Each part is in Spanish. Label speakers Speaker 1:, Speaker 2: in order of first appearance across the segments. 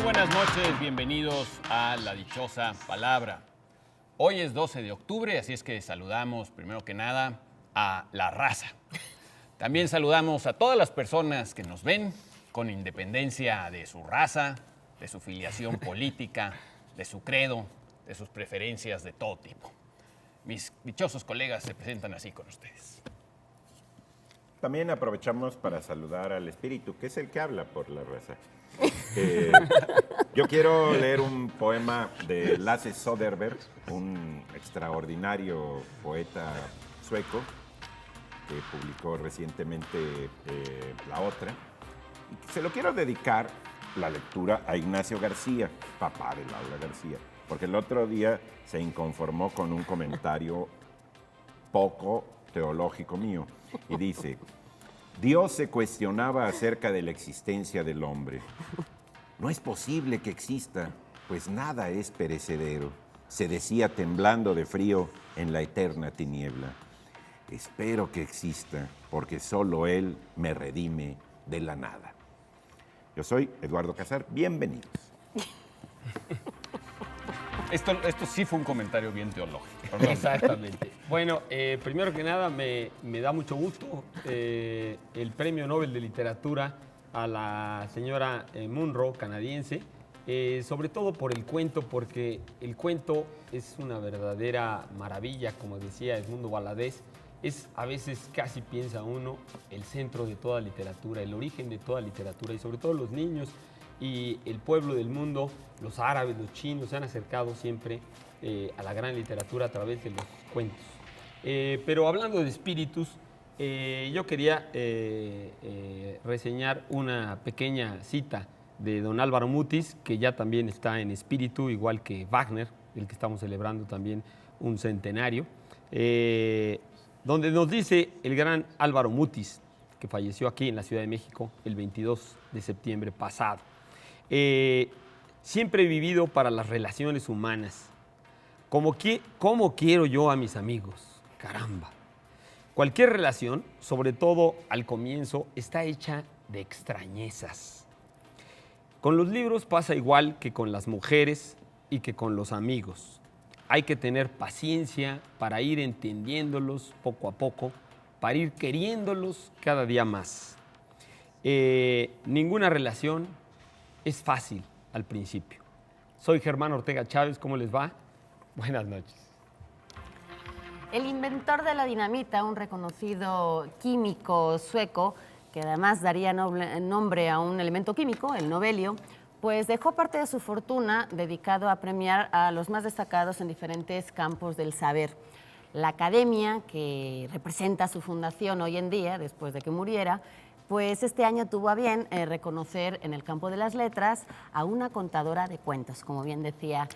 Speaker 1: buenas noches, bienvenidos a La Dichosa Palabra. Hoy es 12 de octubre, así es que saludamos primero que nada a la raza. También saludamos a todas las personas que nos ven con independencia de su raza, de su filiación política, de su credo, de sus preferencias de todo tipo. Mis dichosos colegas se presentan así con ustedes.
Speaker 2: También aprovechamos para saludar al espíritu, que es el que habla por la raza. Yo quiero leer un poema de Lasse Söderberg, un extraordinario poeta sueco que publicó recientemente La Otra. Y se lo quiero dedicar, la lectura, a Ignacio García, papá de Laura García, porque el otro día se inconformó con un comentario poco teológico mío y dice: Dios se cuestionaba acerca de la existencia del hombre. No es posible que exista, pues nada es perecedero, se decía temblando de frío en la eterna tiniebla. Espero que exista, porque solo Él me redime de la nada. Yo soy Eduardo Casar, bienvenidos.
Speaker 3: Esto sí fue un comentario bien teológico.
Speaker 4: Exactamente. Bueno, primero que nada, me da mucho gusto el Premio Nobel de Literatura a la señora Munro, canadiense, sobre todo por el cuento, porque el cuento es una verdadera maravilla, como decía Edmundo Valadez. Es, a veces casi piensa uno, el centro de toda literatura, el origen de toda literatura, y sobre todo los niños y el pueblo del mundo, los árabes, los chinos, se han acercado siempre a la gran literatura a través de los cuentos. Pero hablando de espíritus, yo quería reseñar una pequeña cita de don Álvaro Mutis, que ya también está en espíritu, igual que Wagner, del que estamos celebrando también un centenario, donde nos dice el gran Álvaro Mutis, que falleció aquí en la Ciudad de México el 22 de septiembre pasado. Siempre he vivido para las relaciones humanas. ¿Cómo quiero yo a mis amigos? Caramba. Cualquier relación, sobre todo al comienzo, está hecha de extrañezas. Con los libros pasa igual que con las mujeres y que con los amigos. Hay que tener paciencia para ir entendiéndolos poco a poco, para ir queriéndolos cada día más. Ninguna relación es fácil al principio. Soy Germán Ortega Chávez, ¿cómo les va? Buenas noches.
Speaker 5: El inventor de la dinamita, un reconocido químico sueco, que además daría nombre a un elemento químico, el novelio, pues dejó parte de su fortuna dedicado a premiar a los más destacados en diferentes campos del saber. La academia, que representa su fundación hoy en día, después de que muriera, pues este año tuvo a bien reconocer en el campo de las letras a una contadora de cuentos, como bien decía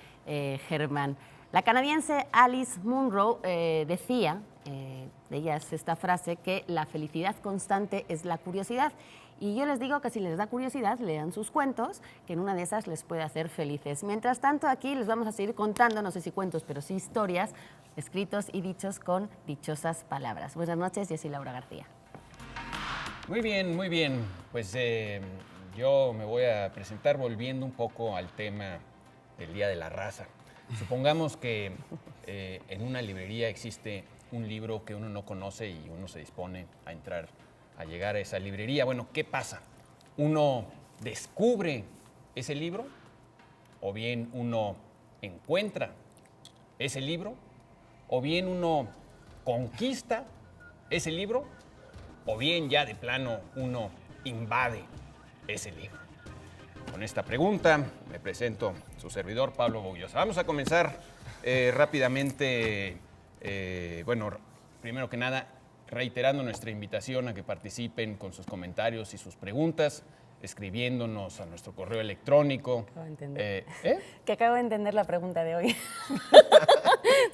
Speaker 5: Germán. La canadiense Alice Munro decía, de ella es esta frase, que la felicidad constante es la curiosidad. Y yo les digo que si les da curiosidad, lean sus cuentos, que en una de esas les puede hacer felices. Mientras tanto, aquí les vamos a seguir contando, no sé si cuentos, pero sí historias, escritos y dichos con dichosas palabras. Buenas noches, yo soy Laura García.
Speaker 1: Muy bien, muy bien. Pues yo me voy a presentar volviendo un poco al tema del Día de la Raza. Supongamos que en una librería existe un libro que uno no conoce y uno se dispone a entrar, a llegar a esa librería. Bueno, ¿qué pasa? ¿Uno descubre ese libro? ¿O bien uno encuentra ese libro? ¿O bien uno conquista ese libro? ¿O bien ya de plano uno invade ese libro? Con esta pregunta me presento su servidor, Pablo Boullosa. Vamos a comenzar rápidamente, bueno, primero que nada, reiterando nuestra invitación a que participen con sus comentarios y sus preguntas, escribiéndonos a nuestro correo electrónico.
Speaker 5: Acabo de entender. Que acabo de entender la pregunta de hoy.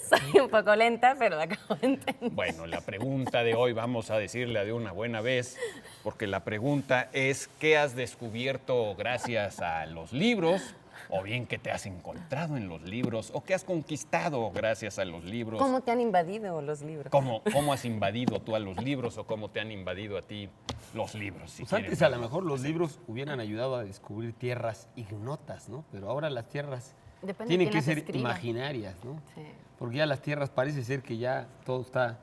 Speaker 5: Soy un poco lenta, pero la acabo de entender.
Speaker 1: Bueno, la pregunta de hoy vamos a decirla de una buena vez, porque la pregunta es: ¿qué has descubierto gracias a los libros o bien qué te has encontrado en los libros o qué has conquistado gracias a los libros.
Speaker 5: ¿Cómo te han invadido los libros?
Speaker 1: ¿Cómo has invadido tú a los libros o cómo te han invadido a ti los libros? Si
Speaker 4: Pues
Speaker 1: quieren.
Speaker 4: antes a lo mejor los libros hubieran ayudado a descubrir tierras ignotas, ¿no? Pero ahora las tierras
Speaker 5: Depende
Speaker 4: tienen
Speaker 5: de
Speaker 4: que
Speaker 5: quién las
Speaker 4: ser
Speaker 5: escriba.
Speaker 4: imaginarias, ¿no?
Speaker 5: Sí.
Speaker 4: Porque ya las tierras parece ser que ya todo está,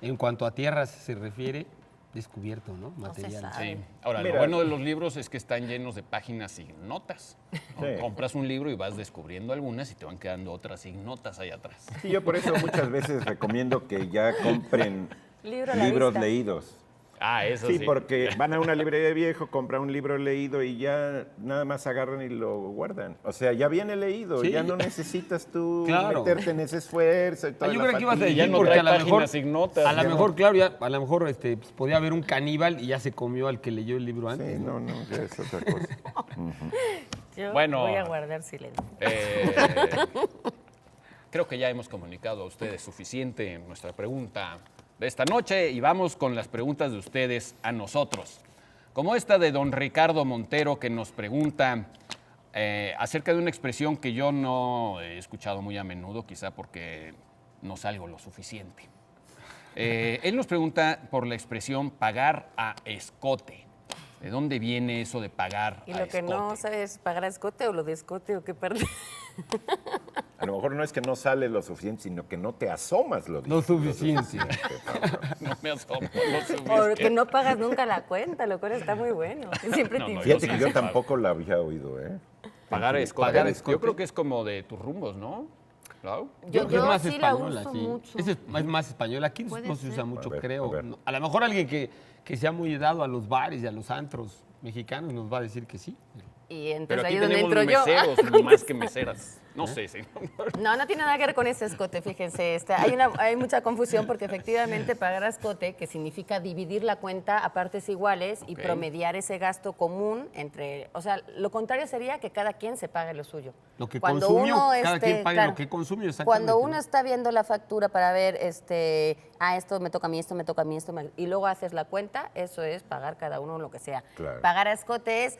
Speaker 4: en cuanto a tierras se refiere, descubierto, ¿no?
Speaker 5: No se
Speaker 4: Material.
Speaker 5: sabe.
Speaker 1: Sí. Ahora,
Speaker 2: Mira.
Speaker 1: lo bueno de los libros es que están llenos de páginas ignotas. ¿no?
Speaker 2: Sí.
Speaker 1: Compras un libro y vas descubriendo algunas y te van quedando otras ignotas allá atrás.
Speaker 2: Sí, yo por eso muchas veces recomiendo que ya compren
Speaker 5: Libro a la
Speaker 2: libros
Speaker 5: vista.
Speaker 2: leídos.
Speaker 1: Ah, eso
Speaker 2: Sí,
Speaker 1: sí.
Speaker 2: porque van a una librería de viejo, compran un libro leído y ya nada más agarran y lo guardan. O sea, ya viene leído,
Speaker 4: Sí.
Speaker 2: ya no necesitas tú
Speaker 4: Claro.
Speaker 2: meterte en ese esfuerzo y toda
Speaker 4: Yo
Speaker 2: la
Speaker 4: creo que ibas a
Speaker 2: fatiga.
Speaker 1: ya
Speaker 4: decir,
Speaker 1: no
Speaker 4: porque
Speaker 1: trae
Speaker 4: a lo mejor,
Speaker 1: páginas ignotas,
Speaker 4: a lo
Speaker 1: ya
Speaker 4: mejor,
Speaker 1: no.
Speaker 4: claro, ya, a lo mejor pues, podía haber un caníbal y ya se comió al que leyó el libro antes.
Speaker 2: Sí,
Speaker 4: ¿no?
Speaker 2: no, ya es otra cosa.
Speaker 5: Yo
Speaker 1: Bueno.
Speaker 5: voy a guardar silencio.
Speaker 1: Creo que ya hemos comunicado a ustedes suficiente en nuestra pregunta de esta noche y vamos con las preguntas de ustedes a nosotros. Como esta de don Ricardo Montero que nos pregunta acerca de una expresión que yo no he escuchado muy a menudo, quizá porque no salgo lo suficiente. Él nos pregunta por la expresión pagar a escote. ¿De dónde viene eso de pagar
Speaker 5: Y
Speaker 1: a
Speaker 5: lo que
Speaker 1: escote?
Speaker 5: no sabes, pagar a escote o lo de escote o qué parte.
Speaker 2: A lo mejor no es que no sale lo suficiente, sino que no te asomas
Speaker 4: Lo suficiente.
Speaker 1: No me asomo, no
Speaker 5: O
Speaker 1: suficiente.
Speaker 5: que no pagas nunca la cuenta, lo cual está muy bueno. Siempre
Speaker 1: No,
Speaker 5: te
Speaker 1: no,
Speaker 5: invitan.
Speaker 2: Fíjate que yo tampoco la había oído, ¿eh?
Speaker 1: Pagar a escote.
Speaker 4: Pagar a escote.
Speaker 1: Yo creo que es como de tus rumbos, ¿no? Claro.
Speaker 5: Yo,
Speaker 4: creo que es más
Speaker 5: sí la
Speaker 4: española,
Speaker 5: uso
Speaker 4: sí.
Speaker 5: mucho.
Speaker 4: Es más española. Aquí
Speaker 5: Puede
Speaker 4: no se usa
Speaker 5: ser.
Speaker 4: mucho,
Speaker 2: A ver,
Speaker 4: creo.
Speaker 2: a ver.
Speaker 4: No, a lo mejor alguien que sea muy dado a los bares y a los antros mexicanos nos va a decir que sí.
Speaker 5: Y entonces
Speaker 1: Pero aquí
Speaker 5: ahí es donde
Speaker 1: tenemos
Speaker 5: entro yo.
Speaker 1: meseros más que meseras. No sé, sí.
Speaker 5: No, no tiene nada que ver con ese escote, fíjense. Hay mucha confusión porque efectivamente pagar a escote, que significa dividir la cuenta a partes iguales y
Speaker 1: Ok.
Speaker 5: promediar ese gasto común entre... O sea, lo contrario sería que cada quien se pague lo suyo.
Speaker 4: Lo que consumió, cada quien pague
Speaker 5: claro,
Speaker 4: lo que consumió, exactamente.
Speaker 5: Cuando uno está viendo la factura para ver, esto me toca a mí, esto me toca a mí, y luego haces la cuenta, eso es pagar cada uno lo que sea.
Speaker 2: Claro.
Speaker 5: Pagar a escote es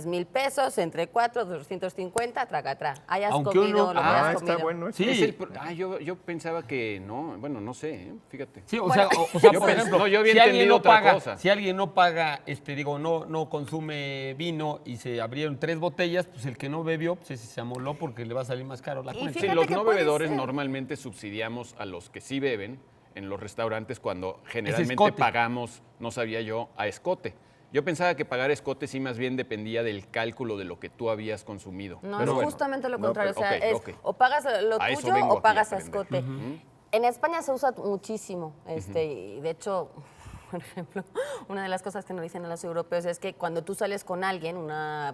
Speaker 5: 1,000 pesos, entre 4, 250, traca. Hayas
Speaker 4: Aunque
Speaker 5: comido
Speaker 4: uno-
Speaker 5: lo que
Speaker 2: Ah,
Speaker 5: hayas
Speaker 2: está
Speaker 5: comido.
Speaker 2: bueno.
Speaker 4: Sí.
Speaker 1: Es yo pensaba que no, bueno, no sé, fíjate.
Speaker 4: Sí, o
Speaker 5: Bueno,
Speaker 4: sea,
Speaker 1: yo
Speaker 4: por
Speaker 1: pensé-
Speaker 4: ejemplo,
Speaker 1: no, yo había
Speaker 4: si alguien
Speaker 1: entendido
Speaker 4: no
Speaker 1: otra
Speaker 4: paga,
Speaker 1: cosa.
Speaker 4: si alguien no paga, no consume vino y se abrieron 3 botellas, pues el que no bebió, pues ese se amoló porque le va a salir más caro la
Speaker 5: Y
Speaker 4: cuenta.
Speaker 1: Sí,
Speaker 5: fíjate
Speaker 1: los
Speaker 5: que
Speaker 1: no
Speaker 5: puede
Speaker 1: bebedores
Speaker 5: ser.
Speaker 1: normalmente subsidiamos a los que sí beben en los restaurantes cuando generalmente
Speaker 4: escote.
Speaker 1: pagamos, no sabía yo, a escote. Yo pensaba que pagar escote sí más bien dependía del cálculo de lo que tú habías consumido.
Speaker 5: No,
Speaker 1: Pero
Speaker 5: es
Speaker 1: bueno.
Speaker 5: justamente lo
Speaker 2: no,
Speaker 5: contrario.
Speaker 1: pero-
Speaker 5: o sea,
Speaker 1: ok,
Speaker 5: es
Speaker 1: ok.
Speaker 5: o pagas lo
Speaker 1: A eso
Speaker 5: tuyo
Speaker 1: vengo
Speaker 5: o
Speaker 1: aquí
Speaker 5: pagas
Speaker 1: a
Speaker 5: a
Speaker 1: aprender.
Speaker 5: escote. En España se usa muchísimo. Y de hecho, por ejemplo, una de las cosas que nos dicen a los europeos es que cuando tú sales con alguien, una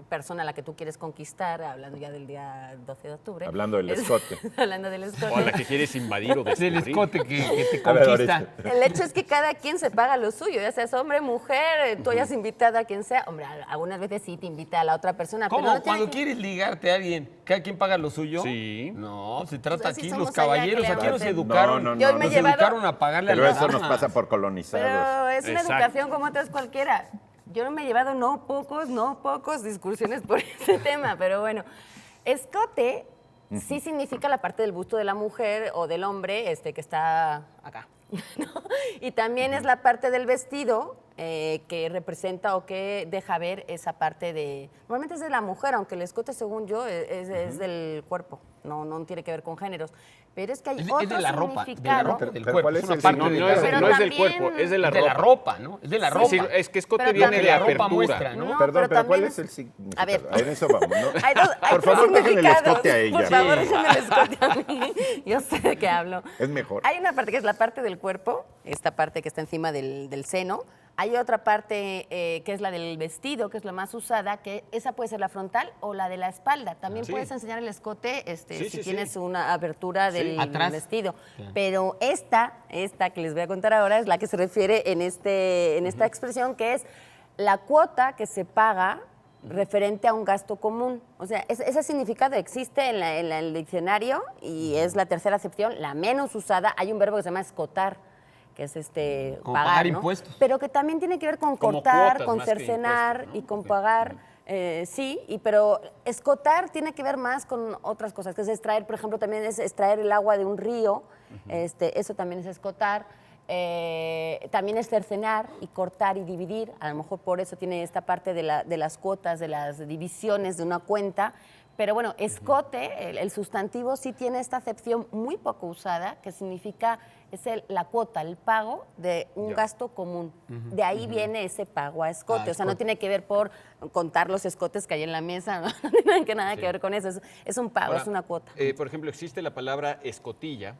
Speaker 5: persona a la que tú quieres conquistar, hablando ya del día 12 de octubre.
Speaker 2: Hablando del escote.
Speaker 5: Hablando del escote.
Speaker 1: O a la que quieres invadir o
Speaker 4: Del
Speaker 1: descubrir.
Speaker 4: escote que te
Speaker 2: A ver,
Speaker 4: conquista.
Speaker 2: ahorita.
Speaker 5: El hecho es que cada quien se paga lo suyo, ya seas hombre, mujer, tú hayas invitado a quien sea. Hombre, algunas veces sí te invita a la otra persona,
Speaker 4: ¿Cómo?
Speaker 5: pero no tiene
Speaker 4: Cuando
Speaker 5: que-
Speaker 4: quieres ligarte a alguien, ¿cada quien paga lo suyo?
Speaker 1: Sí.
Speaker 4: No, se trata
Speaker 5: Pues así
Speaker 4: aquí,
Speaker 5: somos
Speaker 4: los
Speaker 5: allá,
Speaker 4: caballeros,
Speaker 5: ¿qué le
Speaker 4: aquí
Speaker 5: vamos
Speaker 4: nos
Speaker 5: a hacer?
Speaker 4: educaron.
Speaker 2: No, no,
Speaker 5: Yo
Speaker 2: no,
Speaker 5: me he
Speaker 4: Nos
Speaker 5: llevado-
Speaker 4: educaron a pagarle
Speaker 2: Pero
Speaker 4: a las
Speaker 2: eso nos
Speaker 4: damas.
Speaker 2: pasa por colonizados.
Speaker 5: Pero es una
Speaker 1: Exacto.
Speaker 5: educación como otras cualquiera. Yo me he llevado no pocos discusiones por ese tema, pero bueno. Escote sí significa la parte del busto de la mujer o del hombre que está acá. ¿no? Y también es la parte del vestido que representa o que deja ver esa parte de... Normalmente es de la mujer, aunque el escote, según yo, es del cuerpo. No tiene que ver con géneros. Pero es que hay
Speaker 4: Es
Speaker 5: otro
Speaker 4: de la ropa, de la
Speaker 5: significado.
Speaker 4: ropa del
Speaker 2: Pero
Speaker 4: cuerpo.
Speaker 2: ¿cuál
Speaker 4: Es
Speaker 2: es
Speaker 4: una
Speaker 2: el
Speaker 4: parte
Speaker 1: No,
Speaker 4: de
Speaker 1: no
Speaker 4: la
Speaker 1: es,
Speaker 4: ropa.
Speaker 5: Pero
Speaker 1: no es del
Speaker 5: también-
Speaker 1: cuerpo, es de la
Speaker 4: Es de
Speaker 1: ropa.
Speaker 4: la ropa, ¿no? Es de la
Speaker 5: Sí,
Speaker 4: ropa.
Speaker 1: Sí, es que escote
Speaker 5: Pero
Speaker 1: viene
Speaker 5: también-
Speaker 1: de
Speaker 4: La ropa
Speaker 1: apertura.
Speaker 4: muestra, ¿no?
Speaker 5: No,
Speaker 2: Perdón, pero
Speaker 5: también
Speaker 2: ¿cuál
Speaker 5: es-
Speaker 2: es el significado?
Speaker 5: A ver.
Speaker 2: En eso vamos, ¿no?
Speaker 5: Hay
Speaker 2: Por favor, déjenle el
Speaker 5: significados.
Speaker 2: escote a ella.
Speaker 5: Por favor,
Speaker 2: Sí.
Speaker 5: déjenme el escote a mí. Yo sé de qué hablo.
Speaker 2: Es mejor.
Speaker 5: Hay una parte que es la parte del cuerpo, esta parte que está encima del seno. Hay otra parte que es la del vestido, que es la más usada, que esa puede ser la frontal o la de la espalda. También
Speaker 1: Sí.
Speaker 5: puedes enseñar el escote
Speaker 1: Sí,
Speaker 5: si
Speaker 1: sí,
Speaker 5: tienes
Speaker 1: sí.
Speaker 5: una abertura del
Speaker 4: Atrás.
Speaker 5: vestido.
Speaker 4: Sí.
Speaker 5: Pero esta que les voy a contar ahora es la que se refiere en esta expresión, que es la cuota que se paga referente a un gasto común. O sea, ese significado existe en el diccionario y es la tercera acepción, la menos usada. Hay un verbo que se llama escotar, que es
Speaker 4: Como pagar
Speaker 5: ¿no?
Speaker 4: impuestos.
Speaker 5: Pero que también tiene que ver con
Speaker 1: Como
Speaker 5: cortar,
Speaker 1: cuotas
Speaker 5: con
Speaker 1: más que
Speaker 5: cercenar
Speaker 1: impuestos, ¿no?
Speaker 5: y con
Speaker 1: Ok.
Speaker 5: pagar Sí, pero escotar tiene que ver más con otras cosas, que es extraer, por ejemplo, también es extraer el agua de un río, eso también es escotar. También es cercenar y cortar y dividir, a lo mejor por eso tiene esta parte de las cuotas, de las divisiones de una cuenta, pero bueno, escote, el sustantivo sí tiene esta acepción muy poco usada, que significa, la cuota, el pago de un gasto común. De ahí viene ese pago a escote, o sea, no tiene que ver por contar los escotes que hay en la mesa, no tiene nada que ver con eso, es un pago,
Speaker 1: Ahora,
Speaker 5: es una cuota.
Speaker 1: Por ejemplo, existe la palabra escotilla,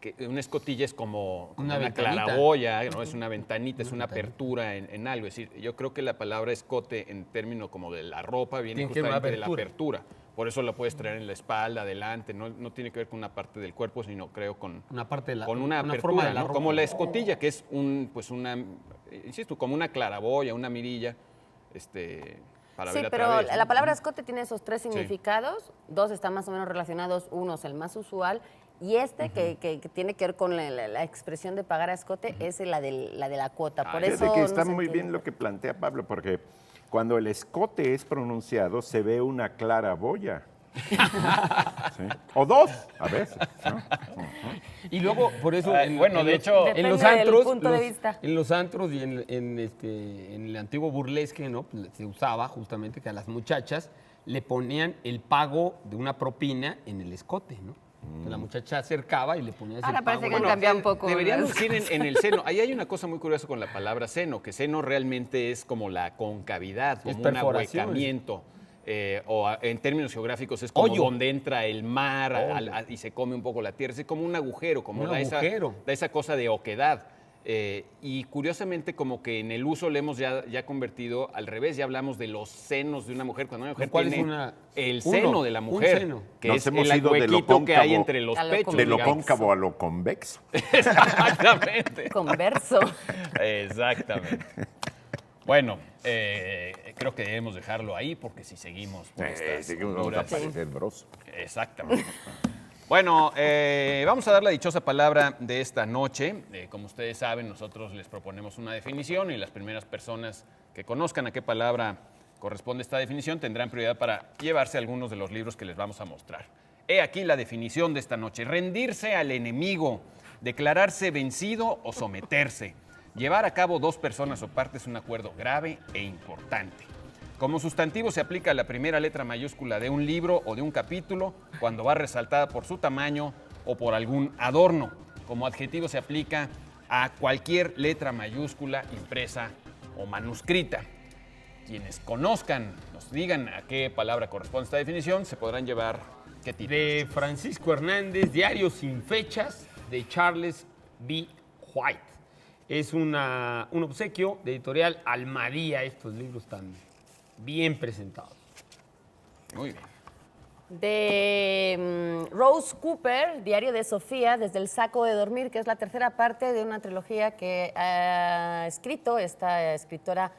Speaker 1: que una escotilla es como
Speaker 4: Una
Speaker 1: una
Speaker 4: ventanita.
Speaker 1: claraboya, ¿no? Es una ventanita, es una apertura en algo. Es decir, yo creo que la palabra escote en términos como de la ropa viene
Speaker 4: Tiene que ver
Speaker 1: justamente
Speaker 4: una
Speaker 1: de la apertura. Por eso la puedes traer en la espalda, adelante, no tiene que ver con una parte del cuerpo, sino creo con
Speaker 4: Una parte de la
Speaker 1: con una apertura,
Speaker 4: forma de la
Speaker 1: ¿no?
Speaker 4: ropa.
Speaker 1: Como la escotilla, que es insisto, como una claraboya, una mirilla, para
Speaker 5: Sí,
Speaker 1: ver a
Speaker 5: pero
Speaker 1: través, ¿no?
Speaker 5: la palabra escote tiene esos tres significados, dos están más o menos relacionados, uno es el más usual, y que tiene que ver con la expresión de pagar a escote es la de la cuota. Por eso
Speaker 2: Fíjate que está
Speaker 5: no se
Speaker 2: muy bien
Speaker 5: entiende.
Speaker 2: lo que plantea Pablo, porque cuando el escote es pronunciado se ve una claraboya. ¿Sí? O dos, a veces, ¿no?
Speaker 4: Y luego, por eso,
Speaker 1: bueno, de hecho,
Speaker 4: en los
Speaker 5: Depende del
Speaker 4: antros,
Speaker 5: punto de vista.
Speaker 4: en los antros y en el antiguo burlesque, ¿no? Pues, se usaba justamente que a las muchachas le ponían el pago de una propina en el escote, ¿no? Entonces, la muchacha acercaba y le ponía ese
Speaker 5: Ahora
Speaker 4: pago.
Speaker 5: parece que han cambiado un poco.
Speaker 1: Deberían
Speaker 5: ¿no?
Speaker 1: decir en el seno. Ahí hay una cosa muy curiosa con la palabra seno, que seno realmente es como la concavidad, como un
Speaker 4: perforación.
Speaker 1: ahuecamiento. En términos geográficos es como
Speaker 4: Hoyo.
Speaker 1: donde entra el mar y se come un poco la tierra. Es como un agujero, como
Speaker 4: Un
Speaker 1: da
Speaker 4: agujero.
Speaker 1: esa cosa de oquedad. Y curiosamente como que en el uso le hemos ya convertido al revés, ya hablamos de los senos de una mujer, cuando una mujer
Speaker 4: ¿Cuál es
Speaker 1: tiene el seno de la
Speaker 4: un
Speaker 1: mujer,
Speaker 4: seno.
Speaker 1: que
Speaker 2: Nos
Speaker 1: es
Speaker 2: hemos
Speaker 1: el
Speaker 2: ido de lo
Speaker 1: huequito que hay
Speaker 2: cóncavo
Speaker 1: entre los
Speaker 5: a lo
Speaker 1: pechos.
Speaker 2: De lo
Speaker 1: digamos.
Speaker 2: cóncavo a lo convexo.
Speaker 1: Exactamente.
Speaker 5: Converso.
Speaker 1: Exactamente. Bueno, creo que debemos dejarlo ahí porque si seguimos por estas
Speaker 2: Sí, que vamos a
Speaker 1: honduras-
Speaker 2: parecer broso.
Speaker 1: Exactamente. Bueno, vamos a dar la dichosa palabra de esta noche. Como ustedes saben, nosotros les proponemos una definición y las primeras personas que conozcan a qué palabra corresponde esta definición tendrán prioridad para llevarse algunos de los libros que les vamos a mostrar. He aquí la definición de esta noche. Rendirse al enemigo, declararse vencido o someterse. Llevar a cabo dos personas o partes un acuerdo grave e importante. Como sustantivo se aplica la primera letra mayúscula de un libro o de un capítulo cuando va resaltada por su tamaño o por algún adorno. Como adjetivo se aplica a cualquier letra mayúscula impresa o manuscrita. Quienes conozcan, nos digan a qué palabra corresponde esta definición, se podrán llevar qué título.
Speaker 4: De Francisco Hernández, Diario sin fechas, de Charles B. White. Es un obsequio de editorial Almadía, estos libros tan bien presentados.
Speaker 1: Muy bien.
Speaker 5: De Rose Cooper, Diario de Sofía, desde el saco de dormir, que es la tercera parte de una trilogía que ha escrito esta escritora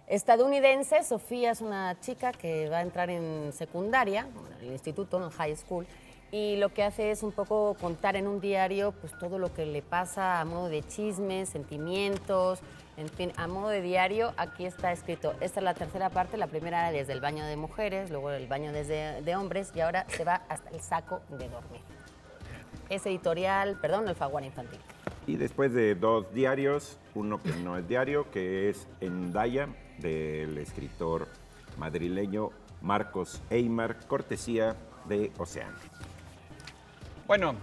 Speaker 5: estadounidense. Sofía es una chica que va a entrar en secundaria, en el instituto, en el high school, y lo que hace es un poco contar en un diario pues todo lo que le pasa a modo de chismes, sentimientos, en fin, a modo de diario. Aquí está escrito. Esta es la tercera parte, la primera era desde el baño de mujeres, luego el baño de hombres y ahora se va hasta el saco de dormir. Es editorial, perdón, Alfaguara Infantil.
Speaker 2: Y después de dos diarios, uno que no es diario, que es Endaya, del escritor madrileño Marcos Eymar, cortesía de Océano.
Speaker 1: Bueno,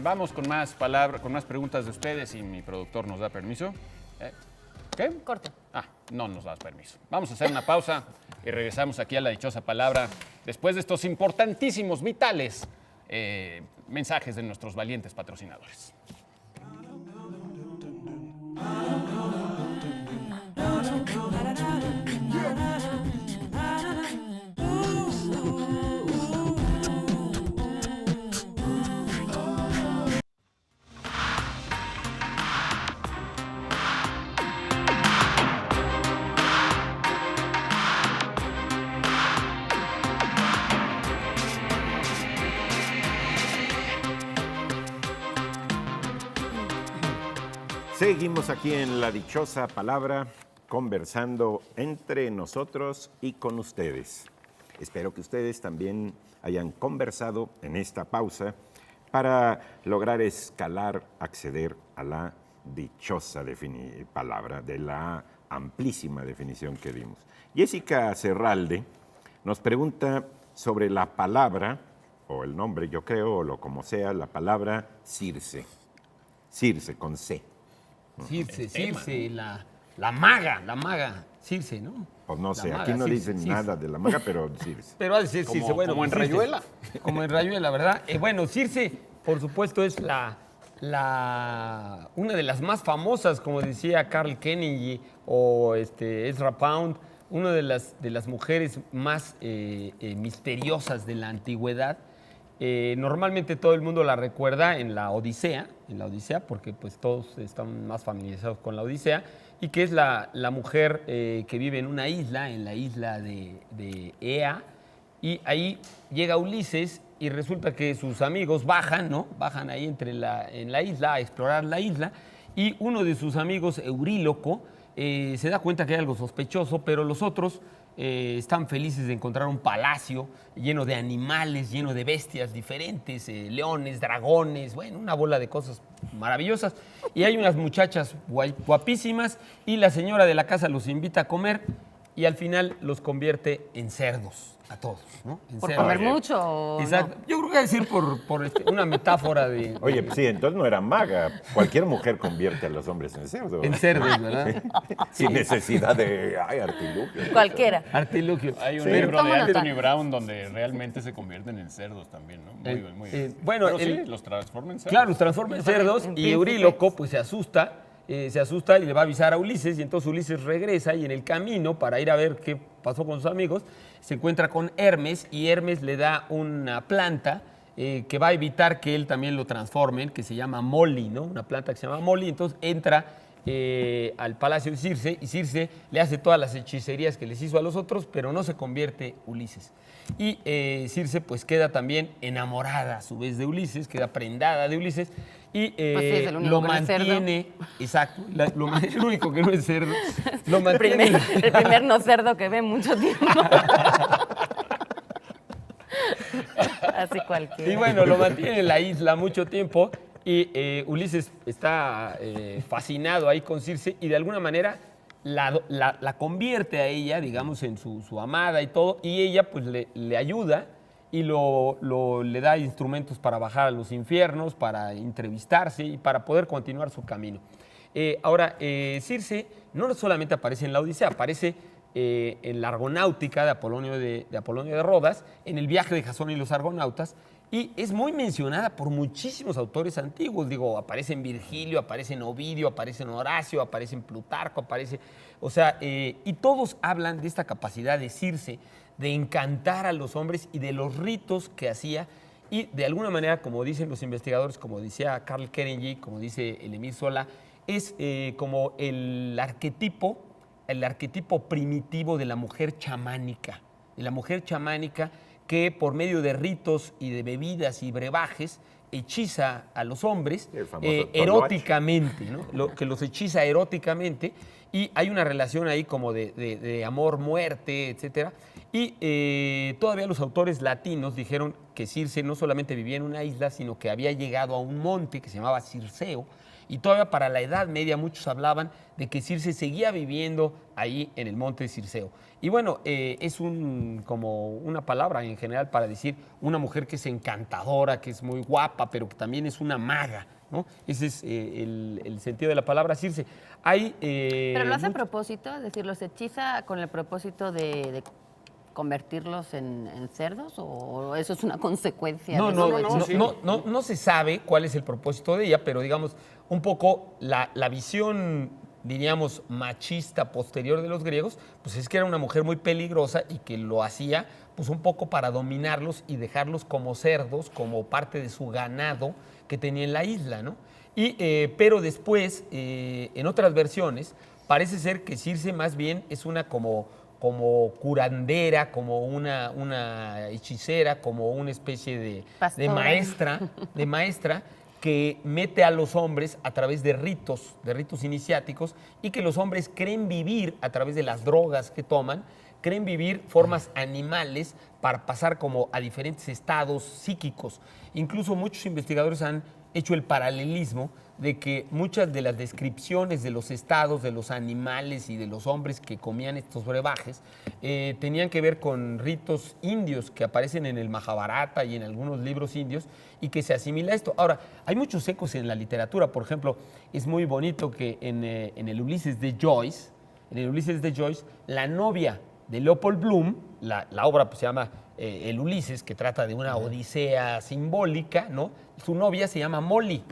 Speaker 1: vamos con más palabras, con más preguntas de ustedes y mi productor nos da permiso. ¿Qué?
Speaker 5: Corte.
Speaker 1: No nos das permiso. Vamos a hacer una pausa y regresamos aquí a la dichosa palabra después de estos importantísimos, vitales mensajes de nuestros valientes patrocinadores.
Speaker 2: Seguimos aquí en La Dichosa Palabra conversando entre nosotros y con ustedes. Espero que ustedes también hayan conversado en esta pausa para lograr escalar, acceder a la dichosa palabra de la amplísima definición que dimos. Jessica Serralde nos pregunta sobre la palabra, o el nombre yo creo, o lo como sea, la palabra Circe. Circe, con C.
Speaker 4: Circe, la maga, Circe, ¿no?
Speaker 2: Pues no
Speaker 4: La
Speaker 2: sé,
Speaker 4: maga,
Speaker 2: aquí no
Speaker 4: Circe,
Speaker 2: dicen
Speaker 4: Circe.
Speaker 2: nada de la maga, pero Circe.
Speaker 4: Pero ha de ser Circe, bueno.
Speaker 3: como en
Speaker 4: Circe.
Speaker 3: Rayuela.
Speaker 4: Como en Rayuela, ¿verdad? Bueno, Circe, por supuesto, es una de las más famosas, como decía Carl Kennedy o Ezra Pound, una de las mujeres más misteriosas de la antigüedad. Normalmente todo el mundo la recuerda en la Odisea, porque pues todos están más familiarizados con la Odisea, y que es la mujer que vive en una isla, en la isla de Ea, y ahí llega Ulises y resulta que sus amigos bajan, ¿no? Bajan ahí en la isla a explorar la isla, y uno de sus amigos, Euríloco, se da cuenta que hay algo sospechoso, pero los otros están felices de encontrar un palacio lleno de animales, lleno de bestias diferentes, leones, dragones, bueno, una bola de cosas maravillosas. Y hay unas muchachas guapísimas y la señora de la casa los invita a comer y al final los convierte en cerdos a todos, ¿no? En
Speaker 5: ¿Por
Speaker 4: cerdos.
Speaker 5: comer mucho o
Speaker 4: Exacto.
Speaker 5: no?
Speaker 4: Yo creo que va a decir por una metáfora de...
Speaker 2: Oye, sí, entonces no era maga. Cualquier mujer convierte a los hombres en cerdos.
Speaker 4: En cerdos, ¿verdad?
Speaker 2: Sin necesidad de artilugio.
Speaker 5: Cualquiera.
Speaker 4: Artilugio.
Speaker 3: Hay un
Speaker 2: Sí.
Speaker 3: libro de
Speaker 5: Tomo nota.
Speaker 3: Anthony Brown donde realmente se convierten en cerdos también, ¿no? Muy bien, muy bien.
Speaker 4: bueno,
Speaker 3: Pero sí,
Speaker 4: el-
Speaker 3: los transforman en cerdos.
Speaker 4: Claro, los transforma en cerdos
Speaker 5: En
Speaker 4: y
Speaker 5: príncipes.
Speaker 4: Euríloco pues se asusta y le va a avisar a Ulises y entonces Ulises regresa y en el camino para ir a ver qué pasó con sus amigos se encuentra con Hermes y Hermes le da una planta que va a evitar que él también lo transformen, que se llama Molly, ¿no? Una planta que se llama Molly, entonces entra al palacio de Circe y Circe le hace todas las hechicerías que les hizo a los otros, pero no se convierte Ulises. Y Circe pues queda también enamorada a su vez de Ulises, queda prendada de Ulises y
Speaker 5: Pues sí, es el único
Speaker 4: lo
Speaker 5: que no es cerdo.
Speaker 4: mantiene, exacto, es el único que no es cerdo, lo
Speaker 5: El
Speaker 4: mantiene,
Speaker 5: primer no cerdo que ve mucho tiempo. Así cualquiera.
Speaker 4: y bueno, lo mantiene en la isla mucho tiempo y Ulises está fascinado ahí con Circe y de alguna manera la convierte a ella, digamos, en su amada y todo, y ella pues le ayuda y le da instrumentos para bajar a los infiernos, para entrevistarse y para poder continuar su camino. Ahora, Circe no solamente aparece en la Odisea, aparece en la Argonáutica de Apolonio de Rodas, en el viaje de Jasón y los argonautas, y es muy mencionada por muchísimos autores antiguos. Digo, aparece en Virgilio, aparece en Ovidio, aparece en Horacio, aparece en Plutarco, y todos hablan de esta capacidad de Circe de encantar a los hombres y de los ritos que hacía. Y de alguna manera, como dicen los investigadores, como decía Carl Kennedy, como dice el Emir Solá, es como el arquetipo primitivo de la mujer chamánica. De la mujer chamánica que por medio de ritos y de bebidas y brebajes hechiza a los hombres
Speaker 2: El famoso
Speaker 4: eróticamente, ¿no? Que los hechiza eróticamente y hay una relación ahí como de amor, muerte, etcétera. Y todavía los autores latinos dijeron que Circe no solamente vivía en una isla, sino que había llegado a un monte que se llamaba Circeo. Y todavía para la Edad Media muchos hablaban de que Circe seguía viviendo ahí en el monte de Circeo. Y bueno, es como una palabra en general para decir una mujer que es encantadora, que es muy guapa, pero que también es una maga, ¿no? Ese es el sentido de la palabra Circe.
Speaker 5: Pero lo hace a propósito, es decir, los hechiza con el propósito de convertirlos en cerdos o eso es una consecuencia de su hechizo?
Speaker 4: No se sabe cuál es el propósito de ella, pero digamos, un poco la visión, diríamos, machista posterior de los griegos, pues es que era una mujer muy peligrosa y que lo hacía pues un poco para dominarlos y dejarlos como cerdos, como parte de su ganado que tenía en la isla, ¿no? Pero después, en otras versiones, parece ser que Circe más bien es una como curandera, como una hechicera, como una especie de
Speaker 5: Pastora.
Speaker 4: maestra que mete a los hombres a través de ritos iniciáticos, y que los hombres creen vivir a través de las drogas que toman, creen vivir formas animales para pasar como a diferentes estados psíquicos. Incluso muchos investigadores han hecho el paralelismo de que muchas de las descripciones de los estados de los animales y de los hombres que comían estos brebajes tenían que ver con ritos indios que aparecen en el Mahabharata y en algunos libros indios, y que se asimila a esto. Ahora, hay muchos ecos en la literatura. Por ejemplo, es muy bonito que en el Ulises de Joyce, la novia de Leopold Bloom, la obra pues, se llama El Ulises, que trata de una odisea simbólica, ¿no? Su novia se llama Molly.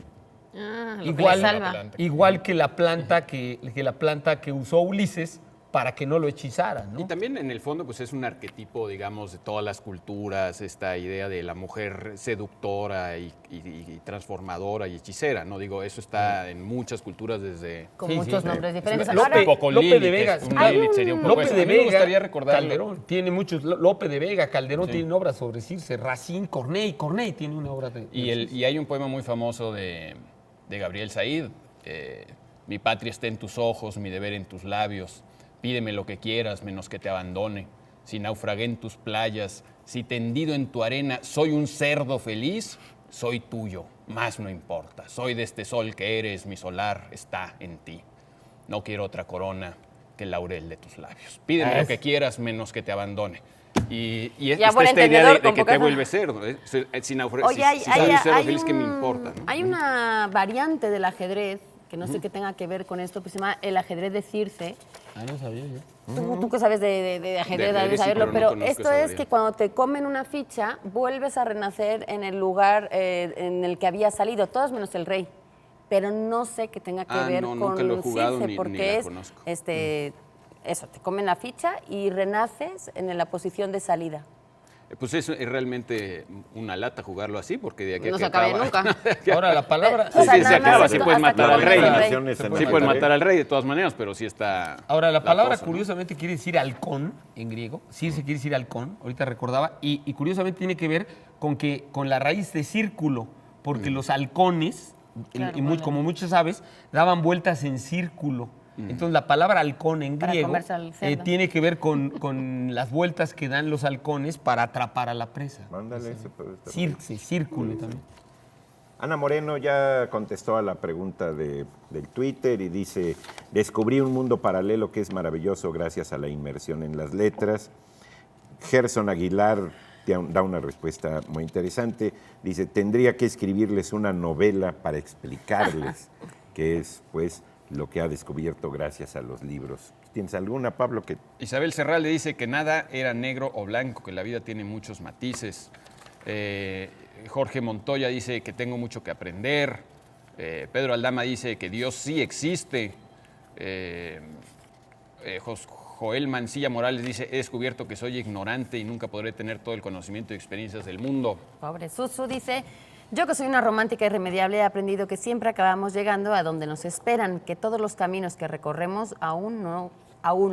Speaker 4: Igual que la planta que usó Ulises para que no lo hechizara, ¿no?
Speaker 1: Y también en el fondo pues es un arquetipo, digamos, de todas las culturas, esta idea de la mujer seductora y transformadora y hechicera, ¿no? Digo, eso está en muchas culturas desde...
Speaker 5: Con muchos nombres diferentes.
Speaker 4: Lope de Vega.
Speaker 1: Lope de Vega, me gustaría recordarlo.
Speaker 4: Calderón tiene muchos. Lope de Vega, Calderón tiene obras sobre Circe, Racine, Corneille tiene una obra de...
Speaker 1: Y hay un poema muy famoso de Gabriel Said, mi patria está en tus ojos, mi deber en tus labios. Pídeme lo que quieras, menos que te abandone. Si naufragué en tus playas, si tendido en tu arena soy un cerdo feliz, soy tuyo, más no importa. Soy de este sol que eres, mi solar está en ti. No quiero otra corona que el laurel de tus labios. Pídeme lo que quieras, menos que te abandone. Y está esta idea de que te vuelve cerdo. Si naufragué, si soy un cerdo feliz, ¿qué me importa? ¿No?
Speaker 5: Hay una variante del ajedrez que no sé qué tenga que ver con esto, pues se llama el ajedrez de Circe.
Speaker 4: No sabía yo.
Speaker 5: Tú que sabes de ajedrez, debes saberlo, pero esto es que cuando te comen una ficha, vuelves a renacer en el lugar en el que había salido, todos menos el rey. Pero no sé qué tenga que ver con Circe, porque es eso, te comen la ficha y renaces en la posición de salida.
Speaker 1: Pues es realmente una lata jugarlo así, porque de aquí a
Speaker 5: no
Speaker 1: que
Speaker 5: se acaba
Speaker 1: acaba...
Speaker 5: nunca.
Speaker 4: Ahora, la palabra...
Speaker 1: Sí, se acaba, sí puedes matar al rey.
Speaker 2: Sí
Speaker 1: Sí puedes matar al rey de todas maneras, pero sí está...
Speaker 4: Ahora, la palabra
Speaker 1: cosa,
Speaker 4: curiosamente quiere decir halcón en griego. Circe quiere decir halcón, ahorita recordaba. Y curiosamente tiene que ver con la raíz de círculo, porque los halcones, como muchos sabes, daban vueltas en círculo. Entonces, la palabra halcón en griego tiene que ver con las vueltas que dan los halcones para atrapar a la presa.
Speaker 2: Mándale eso.
Speaker 4: Circe, círculo también.
Speaker 2: Ana Moreno ya contestó a la pregunta del Twitter y dice, descubrí un mundo paralelo que es maravilloso gracias a la inmersión en las letras. Gerson Aguilar da una respuesta muy interesante. Dice, tendría que escribirles una novela para explicarles qué es, pues, lo que ha descubierto gracias a los libros. ¿Tienes alguna, Pablo?
Speaker 1: Isabel Serral le dice que nada era negro o blanco, que la vida tiene muchos matices. Jorge Montoya dice que tengo mucho que aprender. Pedro Aldama dice que Dios sí existe. Joel Mancilla Morales dice, he descubierto que soy ignorante y nunca podré tener todo el conocimiento y experiencias del mundo.
Speaker 5: Pobre Susu dice, yo que soy una romántica irremediable he aprendido que siempre acabamos llegando a donde nos esperan, que todos los caminos que recorremos aún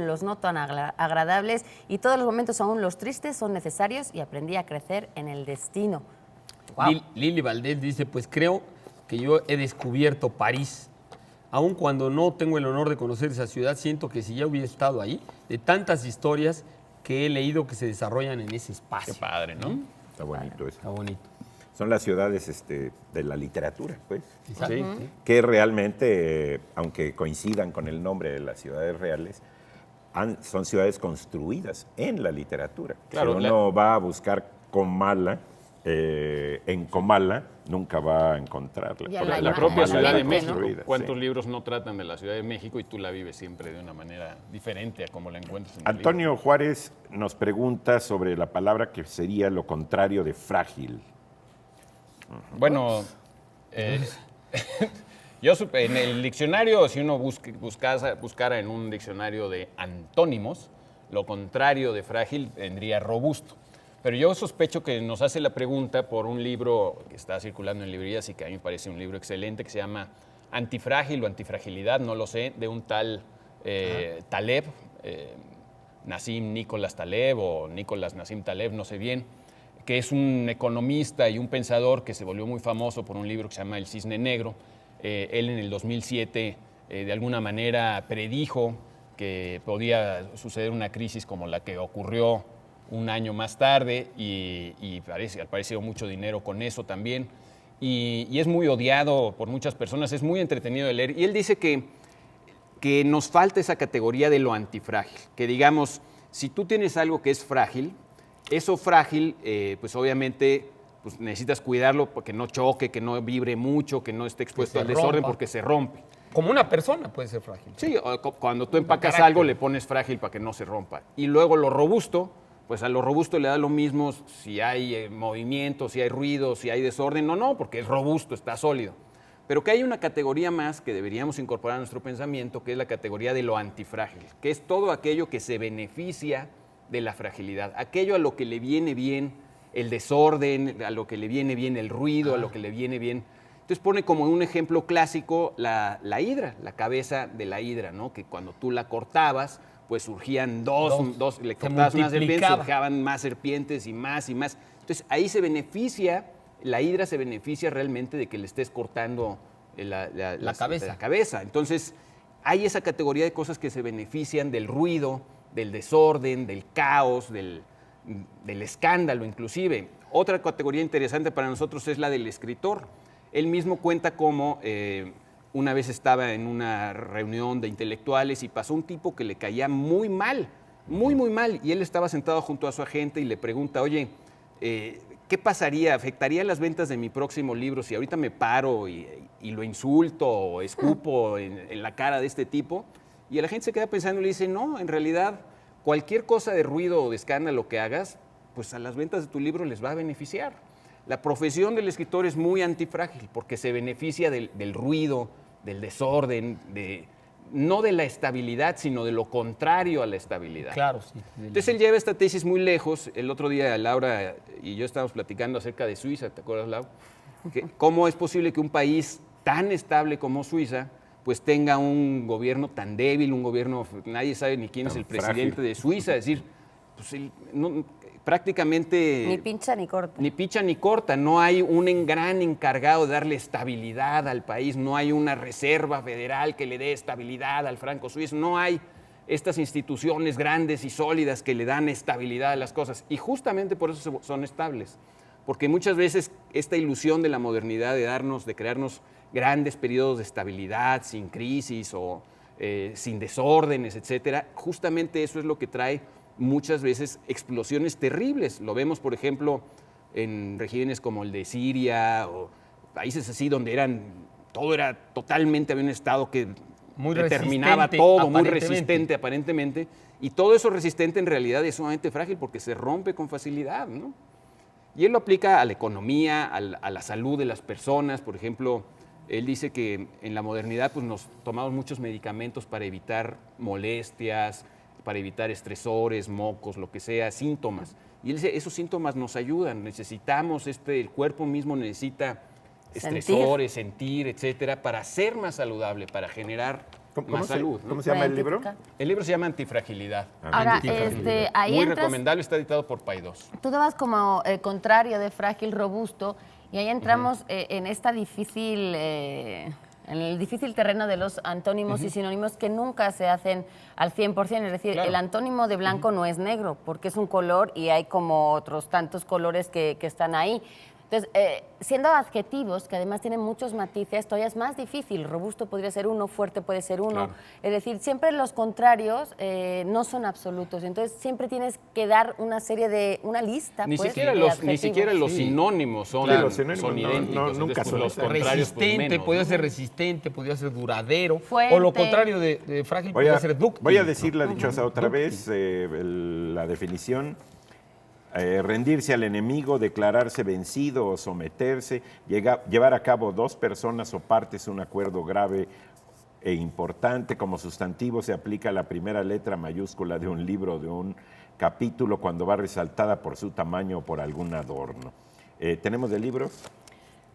Speaker 5: los no tan agradables y todos los momentos aún los tristes son necesarios y aprendí a crecer en el destino. Wow.
Speaker 4: Lili Valdés dice, pues creo que yo he descubierto París. Aun cuando no tengo el honor de conocer esa ciudad, siento que si ya hubiera estado ahí, de tantas historias que he leído que se desarrollan en ese espacio.
Speaker 1: Qué padre, ¿no?
Speaker 2: Está bonito eso.
Speaker 4: Está bonito.
Speaker 2: Son las ciudades de la literatura, pues.
Speaker 4: Sí.
Speaker 2: Que realmente, aunque coincidan con el nombre de las ciudades reales, son ciudades construidas en la literatura.
Speaker 1: Claro,
Speaker 2: si uno va a buscar Comala, en Comala nunca va a encontrarla.
Speaker 1: La propia Ciudad de México.
Speaker 2: ¿No?
Speaker 1: ¿Cuántos libros no tratan de la Ciudad de México y tú la vives siempre de una manera diferente a como la encuentras en el
Speaker 2: Antonio
Speaker 1: libro?
Speaker 2: Juárez nos pregunta sobre la palabra que sería lo contrario de frágil.
Speaker 1: Bueno, yo en el diccionario, si uno buscara en un diccionario de antónimos, lo contrario de frágil tendría robusto. Pero yo sospecho que nos hace la pregunta por un libro que está circulando en librerías y que a mí me parece un libro excelente, que se llama Antifrágil o Antifragilidad, no lo sé, de un tal Taleb, Nassim Nicolás Taleb o Nicolás Nassim Taleb, no sé bien, que es un economista y un pensador que se volvió muy famoso por un libro que se llama El Cisne Negro. Él en el 2007 de alguna manera predijo que podía suceder una crisis como la que ocurrió un año más tarde y apareció mucho dinero con eso también. Y es muy odiado por muchas personas, es muy entretenido de leer. Y él dice que nos falta esa categoría de lo antifrágil, que digamos, si tú tienes algo que es frágil, eso frágil, pues obviamente pues necesitas cuidarlo porque no choque, que no vibre mucho, que no esté expuesto al desorden porque se rompe.
Speaker 4: Como una persona puede ser frágil.
Speaker 1: Sí, cuando tú empacas algo le pones frágil para que no se rompa. Y luego lo robusto, pues a lo robusto le da lo mismo si hay movimiento, si hay ruido, si hay desorden. No, porque es robusto, está sólido. Pero que hay una categoría más que deberíamos incorporar a nuestro pensamiento, que es la categoría de lo antifrágil, que es todo aquello que se beneficia de la fragilidad, aquello a lo que le viene bien el desorden, a lo que le viene bien el ruido, a lo que le viene bien. Entonces pone como un ejemplo clásico la hidra, la cabeza de la hidra, ¿no? Que cuando tú la cortabas, pues surgían dos le cortabas una serpiente, surgían más serpientes y más y más. Entonces ahí se beneficia, la hidra se beneficia realmente de que le estés cortando la cabeza. Entonces hay esa categoría de cosas que se benefician del ruido, del desorden, del caos, del escándalo inclusive. Otra categoría interesante para nosotros es la del escritor. Él mismo cuenta cómo una vez estaba en una reunión de intelectuales y pasó un tipo que le caía muy mal, muy mal, y él estaba sentado junto a su agente y le pregunta, oye, ¿qué pasaría? ¿Afectaría las ventas de mi próximo libro si ahorita me paro y lo insulto o escupo en la cara de este tipo? Y la gente se queda pensando y le dice, no, en realidad cualquier cosa de ruido o de escándalo que hagas, pues a las ventas de tu libro les va a beneficiar. La profesión del escritor es muy antifrágil porque se beneficia del ruido, del desorden, no de la estabilidad, sino de lo contrario a la estabilidad.
Speaker 4: Claro, sí.
Speaker 1: Entonces él lleva esta tesis muy lejos. El otro día Laura y yo estábamos platicando acerca de Suiza, ¿te acuerdas, Laura? ¿Cómo es posible que un país tan estable como Suiza pues tenga un gobierno tan débil, un gobierno, nadie sabe ni quién es el presidente de Suiza? Es decir, pues prácticamente...
Speaker 5: Ni pincha ni corta.
Speaker 1: Ni picha ni corta. No hay un gran encargado de darle estabilidad al país. No hay una reserva federal que le dé estabilidad al franco suizo. No hay estas instituciones grandes y sólidas que le dan estabilidad a las cosas. Y justamente por eso son estables. Porque muchas veces esta ilusión de la modernidad, de crearnos grandes periodos de estabilidad, sin crisis o sin desórdenes, etcétera, justamente eso es lo que trae muchas veces explosiones terribles. Lo vemos, por ejemplo, en regímenes como el de Siria o países así donde todo era totalmente, había un Estado que determinaba todo, muy resistente aparentemente, y todo eso resistente en realidad es sumamente frágil porque se rompe con facilidad, ¿no? Y él lo aplica a la economía, a la salud de las personas. Por ejemplo, él dice que en la modernidad pues, nos tomamos muchos medicamentos para evitar molestias, para evitar estresores, mocos, lo que sea, síntomas. Y él dice, esos síntomas nos ayudan, necesitamos, el cuerpo mismo necesita estresores, sentir, etcétera, para ser más saludable, para generar más salud, ¿no?
Speaker 2: ¿Cómo se llama el libro?
Speaker 1: El libro se llama Antifragilidad.
Speaker 5: Ahora, ahí
Speaker 1: muy
Speaker 5: entras,
Speaker 1: recomendable, está editado por Paidós.
Speaker 5: tú te vas como contrario de frágil, robusto, y ahí entramos en esta difícil... en el difícil terreno de los antónimos y sinónimos que nunca se hacen al 100%. Es decir,
Speaker 1: Claro.
Speaker 5: el antónimo de blanco no es negro, porque es un color y hay como otros tantos colores que están ahí. Entonces, siendo adjetivos, que además tienen muchos matices, todavía es más difícil. Robusto podría ser uno, fuerte puede ser uno.
Speaker 1: Claro.
Speaker 5: Es decir, siempre los contrarios no son absolutos. Entonces, siempre tienes que dar una lista.
Speaker 1: Ni
Speaker 5: pues,
Speaker 1: siquiera
Speaker 5: de
Speaker 1: los
Speaker 5: adjetivos.
Speaker 1: sinónimos son,
Speaker 2: Sí, los sinónimos
Speaker 1: son idénticos.
Speaker 2: nunca
Speaker 1: Entonces,
Speaker 2: son
Speaker 1: los
Speaker 2: exactos.
Speaker 1: contrarios, pues,
Speaker 4: Resistente,
Speaker 1: menos,
Speaker 4: podría
Speaker 1: ¿no?
Speaker 4: ser resistente, podría ser duradero.
Speaker 5: Fuerte.
Speaker 4: O lo contrario de frágil, podría ser dúctil.
Speaker 2: Voy a decir la dichosa otra vez, la definición. Rendirse al enemigo, declararse vencido o someterse, llevar a cabo dos personas o partes un acuerdo grave e importante. Como sustantivo se aplica la primera letra mayúscula de un libro, de un capítulo, cuando va resaltada por su tamaño o por algún adorno. ¿Tenemos el libro?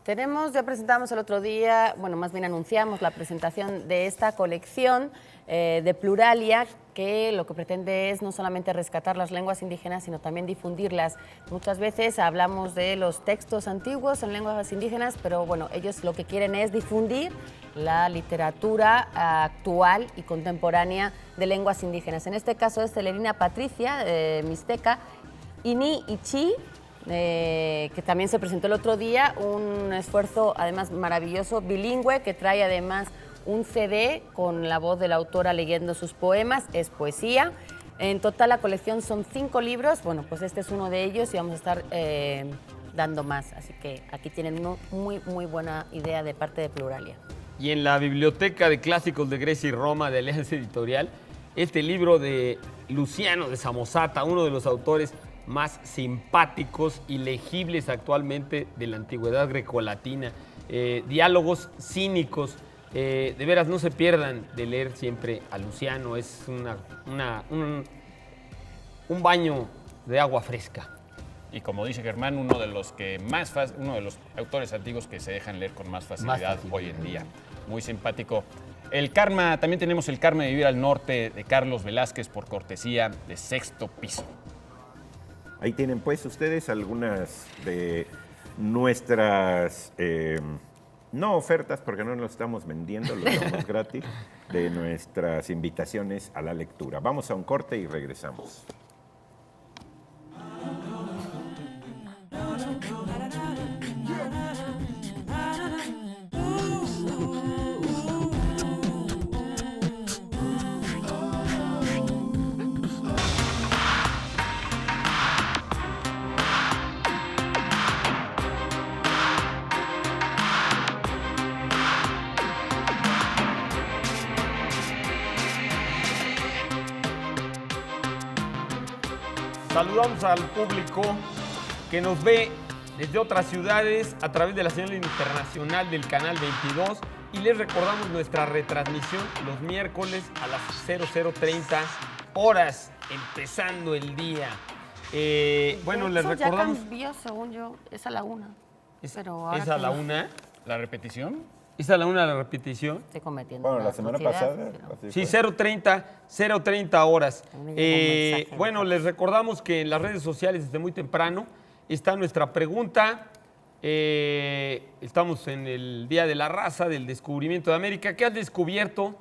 Speaker 5: Ya presentamos el otro día, bueno, más bien anunciamos la presentación de esta colección de Pluralia, que lo que pretende es no solamente rescatar las lenguas indígenas, sino también difundirlas. Muchas veces hablamos de los textos antiguos en lenguas indígenas, pero bueno, ellos lo que quieren es difundir la literatura actual y contemporánea de lenguas indígenas. En este caso es Celerina Patricia, mixteca, Ini Ichi, que también se presentó el otro día, un esfuerzo además maravilloso, bilingüe, que trae además un CD con la voz de la autora leyendo sus poemas, es poesía. En total la colección son 5 libros, bueno, pues este es uno de ellos y vamos a estar dando más, así que aquí tienen una muy buena idea de parte de Pluralia.
Speaker 4: Y en la Biblioteca de Clásicos de Grecia y Roma de Alianza Editorial, este libro de Luciano de Samosata, uno de los autores más simpáticos y legibles actualmente de la antigüedad grecolatina, diálogos cínicos. De veras, no se pierdan de leer siempre a Luciano, es un baño de agua fresca.
Speaker 1: Y como dice Germán, uno de los autores antiguos que se dejan leer con más facilidad hoy en día. Muy simpático. El Karma, también tenemos el Karma de vivir al norte de Carlos Velázquez por cortesía de Sexto Piso.
Speaker 2: Ahí tienen pues ustedes algunas de nuestras, no ofertas porque no lo estamos vendiendo, lo damos gratis, de nuestras invitaciones a la lectura. Vamos a un corte y regresamos.
Speaker 4: Saludamos al público que nos ve desde otras ciudades a través de la señal internacional del Canal 22 y les recordamos nuestra retransmisión los miércoles a las 00:30 horas, empezando el día. Bueno, les recordamos...
Speaker 5: Ya cambió, según yo, es a la 1.
Speaker 4: ¿Es a la 1?
Speaker 1: ¿La repetición?
Speaker 4: ¿Es a la 1 la repetición?
Speaker 5: Estoy cometiendo
Speaker 2: Bueno, la
Speaker 5: una
Speaker 2: semana
Speaker 5: atrocidad,
Speaker 2: pasada.
Speaker 5: pero-
Speaker 2: así
Speaker 4: Sí,
Speaker 2: fue.
Speaker 4: 0:30 horas.
Speaker 5: Me llegó un mensaje de
Speaker 4: Bueno, les recordamos que en las redes sociales desde muy temprano está nuestra pregunta. Estamos en el Día de la Raza, del Descubrimiento de América. ¿Qué has descubierto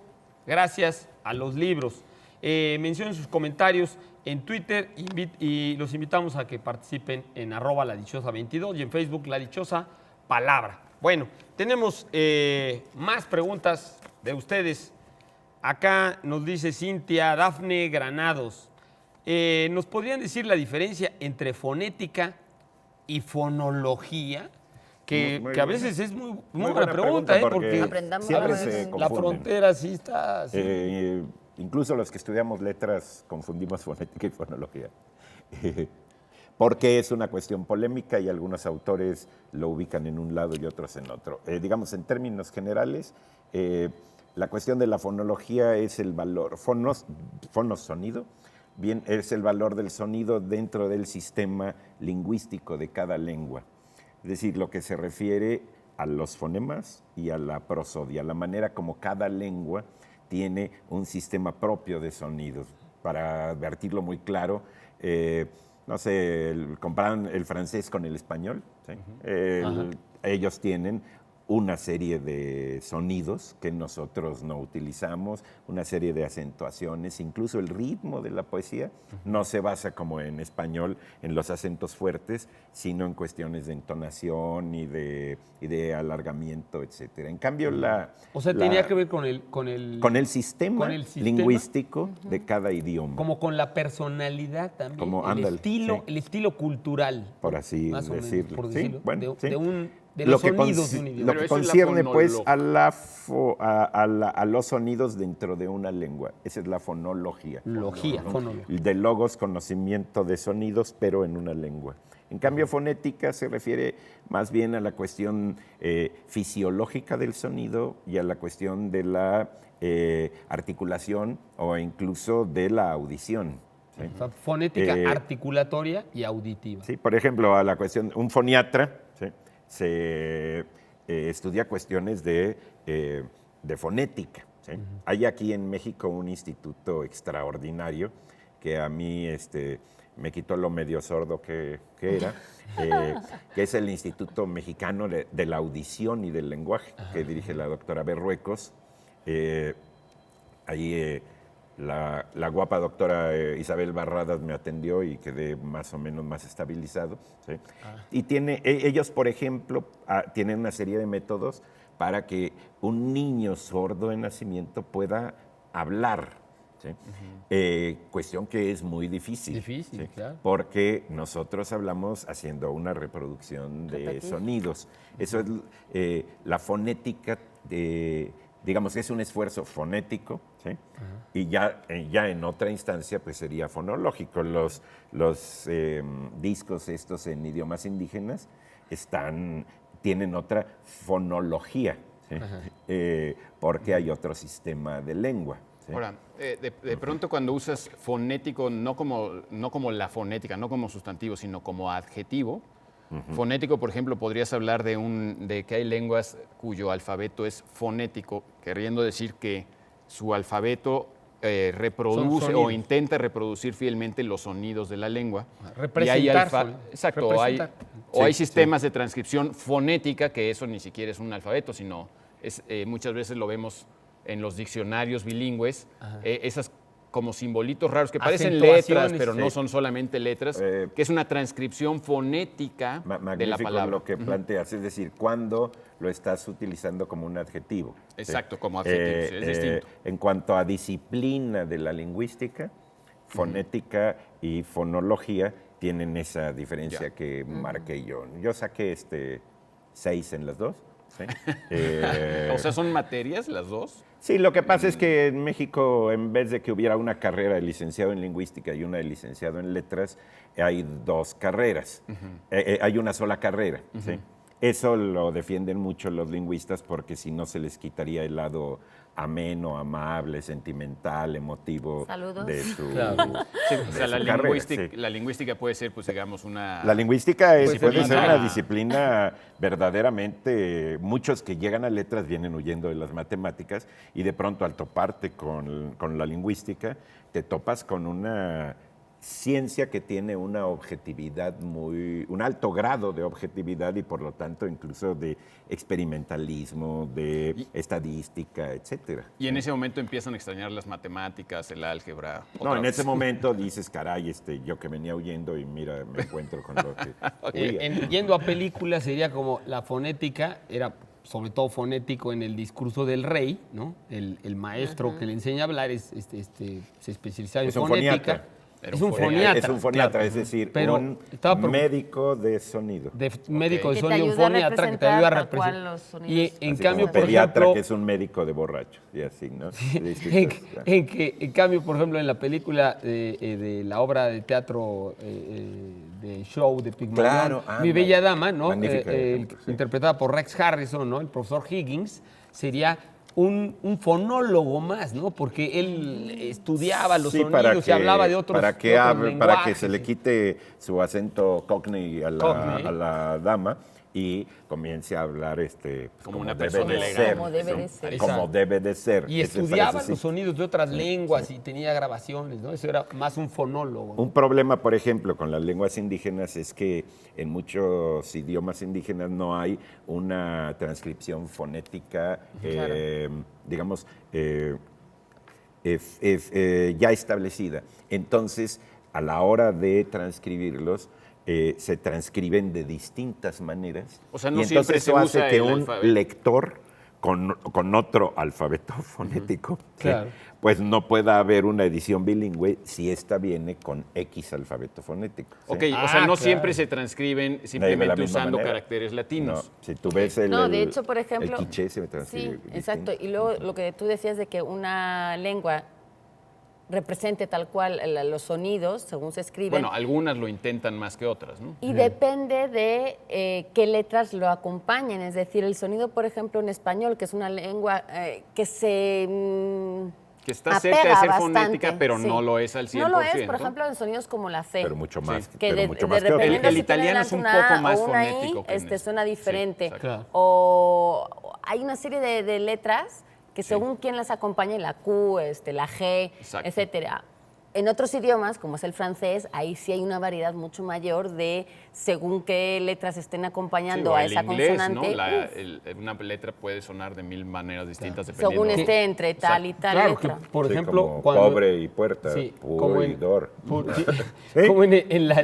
Speaker 4: gracias a los libros? Mencionen sus comentarios en Twitter y los invitamos a que participen en @ladichosa22 y en Facebook La Dichosa Palabra. Bueno, tenemos más preguntas de ustedes. Acá nos dice Cintia Dafne Granados. ¿Nos podrían decir la diferencia entre fonética y fonología? Que a veces es muy buena pregunta, porque
Speaker 5: Aprendamos
Speaker 2: siempre
Speaker 5: algo.
Speaker 2: se
Speaker 4: la
Speaker 2: confunden.
Speaker 4: frontera sí está... así.
Speaker 2: Incluso los que estudiamos letras confundimos fonética y fonología. Porque es una cuestión polémica y algunos autores lo ubican en un lado y otros en otro. Digamos, en términos generales, la cuestión de la fonología es el valor, fonos sonido, bien, es el valor del sonido dentro del sistema lingüístico de cada lengua. Es decir, lo que se refiere a los fonemas y a la prosodia, la manera como cada lengua tiene un sistema propio de sonidos. Para advertirlo muy claro, no sé, comparan el francés con el español. ¿Sí? Ellos tienen una serie de sonidos que nosotros no utilizamos, una serie de acentuaciones, incluso el ritmo de la poesía no se basa como en español en los acentos fuertes, sino en cuestiones de entonación y de alargamiento, etcétera. En cambio,
Speaker 4: tenía que ver con
Speaker 2: el sistema lingüístico de cada idioma.
Speaker 4: Como con la personalidad también,
Speaker 2: Como,
Speaker 4: el
Speaker 2: ándale,
Speaker 4: estilo cultural.
Speaker 2: Por así
Speaker 4: más o menos,
Speaker 2: decirlo.
Speaker 4: por
Speaker 2: Sí,
Speaker 4: decirlo,
Speaker 2: bueno, sí.
Speaker 4: de los sonidos de un
Speaker 2: Lo
Speaker 4: idioma.
Speaker 2: que
Speaker 3: Pero eso es la
Speaker 2: concierne pues
Speaker 3: fonología.
Speaker 2: a los sonidos dentro de una lengua. Esa es la fonología.
Speaker 4: Fonología.
Speaker 2: De logos, conocimiento de sonidos, pero en una lengua. En cambio, fonética se refiere más bien a la cuestión fisiológica del sonido y a la cuestión de la articulación o incluso de la audición. ¿Sí?
Speaker 4: O sea, fonética articulatoria y auditiva.
Speaker 2: Sí, por ejemplo, a la cuestión, un foniatra, ¿sí? se estudia cuestiones de fonética. ¿Sí? Hay aquí en México un instituto extraordinario que a mí me quitó lo medio sordo que era, que es el Instituto Mexicano de la Audición y del Lenguaje, que dirige la doctora Berruecos. Ahí la guapa doctora Isabel Barradas me atendió y quedé más o menos más estabilizado. ¿Sí? Y ellos, por ejemplo, tienen una serie de métodos para que un niño sordo de nacimiento pueda hablar. ¿Sí? Cuestión que es muy difícil.
Speaker 4: Difícil,
Speaker 2: ¿sí?
Speaker 4: claro.
Speaker 2: Porque nosotros hablamos haciendo una reproducción de sonidos. Eso es la fonética, digamos que es un esfuerzo fonético, ¿sí? Y ya en otra instancia pues sería fonológico. Los discos estos en idiomas indígenas tienen otra fonología, ¿sí? Porque hay otro sistema de lengua. ¿sí?
Speaker 1: Ahora, de pronto cuando usas fonético, no como la fonética, no como sustantivo, sino como adjetivo, fonético, por ejemplo, podrías hablar de que hay lenguas cuyo alfabeto es fonético, queriendo decir que su alfabeto reproduce o intenta reproducir fielmente los sonidos de la lengua.
Speaker 4: Representar.
Speaker 1: Exacto,
Speaker 4: representar.
Speaker 1: hay sistemas de transcripción fonética, que eso ni siquiera es un alfabeto, sino muchas veces lo vemos en los diccionarios bilingües, esas como simbolitos raros que parecen letras, pero no son solamente letras, que es una transcripción fonética de la palabra.
Speaker 2: Lo que planteas, es decir, cuando lo estás utilizando como un adjetivo.
Speaker 1: Exacto,
Speaker 2: ¿sí?
Speaker 1: como adjetivo, sí, es distinto.
Speaker 2: En cuanto a disciplina de la lingüística, fonética y fonología tienen esa diferencia que marqué yo. Yo saqué 6 en las dos. ¿sí?
Speaker 1: O sea, ¿son materias las dos?
Speaker 2: Sí, lo que pasa es que en México, en vez de que hubiera una carrera de licenciado en lingüística y una de licenciado en letras, hay 2 carreras. Hay una sola carrera. ¿sí? Eso lo defienden mucho los lingüistas porque si no se les quitaría el lado ameno, amable, sentimental, emotivo
Speaker 5: Saludos.
Speaker 2: de su,
Speaker 1: Sí, o sea, la
Speaker 2: carrera. Sí.
Speaker 1: lingüística puede ser, pues digamos,
Speaker 2: La lingüística puede ser una
Speaker 1: una-
Speaker 2: disciplina verdaderamente. Muchos que llegan a letras vienen huyendo de las matemáticas y de pronto al toparte con la lingüística te topas con una ciencia que tiene una objetividad un alto grado de objetividad y por lo tanto incluso de experimentalismo, de estadística, etcétera.
Speaker 1: Y en ese momento empiezan a extrañar las matemáticas, el álgebra.
Speaker 2: No, en
Speaker 1: vez.
Speaker 2: ese momento dices, caray, yo que venía huyendo y mira, me encuentro con lo que huía.
Speaker 4: Yendo a películas sería como la fonética, era sobre todo fonético en el discurso del rey, ¿no? El maestro que le enseña a hablar se especializaba en
Speaker 2: Es un
Speaker 4: fonética.
Speaker 2: foniatra.
Speaker 4: Es un foniatra.
Speaker 2: Es un foniatra,
Speaker 4: claro.
Speaker 2: es decir,
Speaker 4: Pero
Speaker 2: un
Speaker 4: estaba
Speaker 2: médico de sonido.
Speaker 4: médico de
Speaker 5: Que te
Speaker 4: sonido, un
Speaker 5: ayuda a
Speaker 4: foniatra que te ayuda a
Speaker 5: representar tal cual
Speaker 4: representar.
Speaker 5: los sonidos.
Speaker 4: Y en
Speaker 2: Así
Speaker 4: cambio,
Speaker 2: como
Speaker 4: por
Speaker 2: pediatra,
Speaker 4: ejemplo,
Speaker 2: que es un médico de borracho, y así, ¿no?
Speaker 4: en cambio, por ejemplo, en la película de la obra de teatro de show de Pigmalión,
Speaker 2: Claro,
Speaker 4: Mi Bella Dama, ¿no?
Speaker 2: Magnífica ejemplo, sí.
Speaker 4: Interpretada por Rex Harrison, ¿no? El profesor Higgins, sería un fonólogo más, ¿no? Porque él estudiaba los sonidos y hablaba de otros
Speaker 2: para que se le quite su acento cockney a la dama y comience a hablar
Speaker 1: Como una
Speaker 2: debe
Speaker 1: persona
Speaker 2: de
Speaker 1: elegante.
Speaker 2: ser,
Speaker 5: Como debe
Speaker 2: ¿no?
Speaker 5: de ser.
Speaker 2: Como
Speaker 4: Exacto.
Speaker 2: debe de ser.
Speaker 4: Y
Speaker 2: Esa
Speaker 4: estudiaba
Speaker 2: frase, sí.
Speaker 4: los sonidos de otras lenguas y tenía grabaciones, ¿no? Eso era más un fonólogo. ¿no?
Speaker 2: Un problema, por ejemplo, con las lenguas indígenas es que en muchos idiomas indígenas no hay una transcripción fonética, digamos, ya establecida. Entonces, a la hora de transcribirlos, se transcriben de distintas maneras.
Speaker 1: O sea, no
Speaker 2: y
Speaker 1: siempre
Speaker 2: entonces
Speaker 1: se
Speaker 2: eso
Speaker 1: usa
Speaker 2: hace que
Speaker 1: el
Speaker 2: un
Speaker 1: alfabeto.
Speaker 2: lector con otro alfabeto fonético, ¿sí?
Speaker 4: Claro.
Speaker 2: Pues no pueda haber una edición bilingüe si esta viene con X alfabeto fonético. ¿sí?
Speaker 1: Ok, o sea, no
Speaker 4: claro.
Speaker 1: siempre se transcriben
Speaker 2: De
Speaker 1: simplemente
Speaker 2: la misma
Speaker 1: usando
Speaker 2: manera.
Speaker 1: caracteres latinos.
Speaker 2: No, si tú ves
Speaker 5: No, de hecho, por ejemplo,
Speaker 2: el quiché se me transcribe
Speaker 5: sí,
Speaker 2: distinto.
Speaker 5: exacto. Y luego lo que tú decías de que una lengua represente tal cual los sonidos según se escriben.
Speaker 1: Bueno, algunas lo intentan más que otras, ¿no?
Speaker 5: Y depende de qué letras lo acompañen. Es decir, el sonido, por ejemplo, en español, que es una lengua que
Speaker 1: que está cerca de
Speaker 5: apega
Speaker 1: ser
Speaker 5: bastante,
Speaker 1: fonética, pero
Speaker 5: sí.
Speaker 1: no lo es al 100%.
Speaker 5: No lo es, por ejemplo, en sonidos como la C.
Speaker 2: Pero mucho más.
Speaker 5: Que
Speaker 2: pero
Speaker 5: de,
Speaker 2: mucho
Speaker 5: de
Speaker 2: más que
Speaker 5: repente
Speaker 2: otros.
Speaker 1: El
Speaker 5: si tiene
Speaker 1: italiano es un
Speaker 5: delante una
Speaker 1: poco
Speaker 5: A
Speaker 1: más
Speaker 5: o una I,
Speaker 1: fonético que en
Speaker 5: suena
Speaker 1: sí,
Speaker 5: diferente.
Speaker 1: exacto.
Speaker 4: Claro.
Speaker 5: O hay una serie de letras que
Speaker 1: Sí.
Speaker 5: según quién las acompañe, la Q, la G,
Speaker 1: Exacto.
Speaker 5: etcétera. En otros idiomas, como es el francés, ahí sí hay una variedad mucho mayor de según qué letras estén
Speaker 1: Sí,
Speaker 5: acompañando
Speaker 1: o
Speaker 5: a
Speaker 1: el
Speaker 5: esa
Speaker 1: inglés,
Speaker 5: consonante.
Speaker 1: ¿no? Una letra puede sonar de 1000 maneras distintas dependiendo.
Speaker 5: según esté entre tal y tal
Speaker 4: Claro
Speaker 5: letra.
Speaker 4: que, por
Speaker 2: Sí,
Speaker 4: ejemplo,
Speaker 2: como
Speaker 4: cuando...
Speaker 2: pobre y puerta,
Speaker 4: Sí,
Speaker 2: puro
Speaker 4: como
Speaker 2: y
Speaker 4: en,
Speaker 2: dor.
Speaker 4: sí,
Speaker 2: ¿Sí?
Speaker 4: como en la,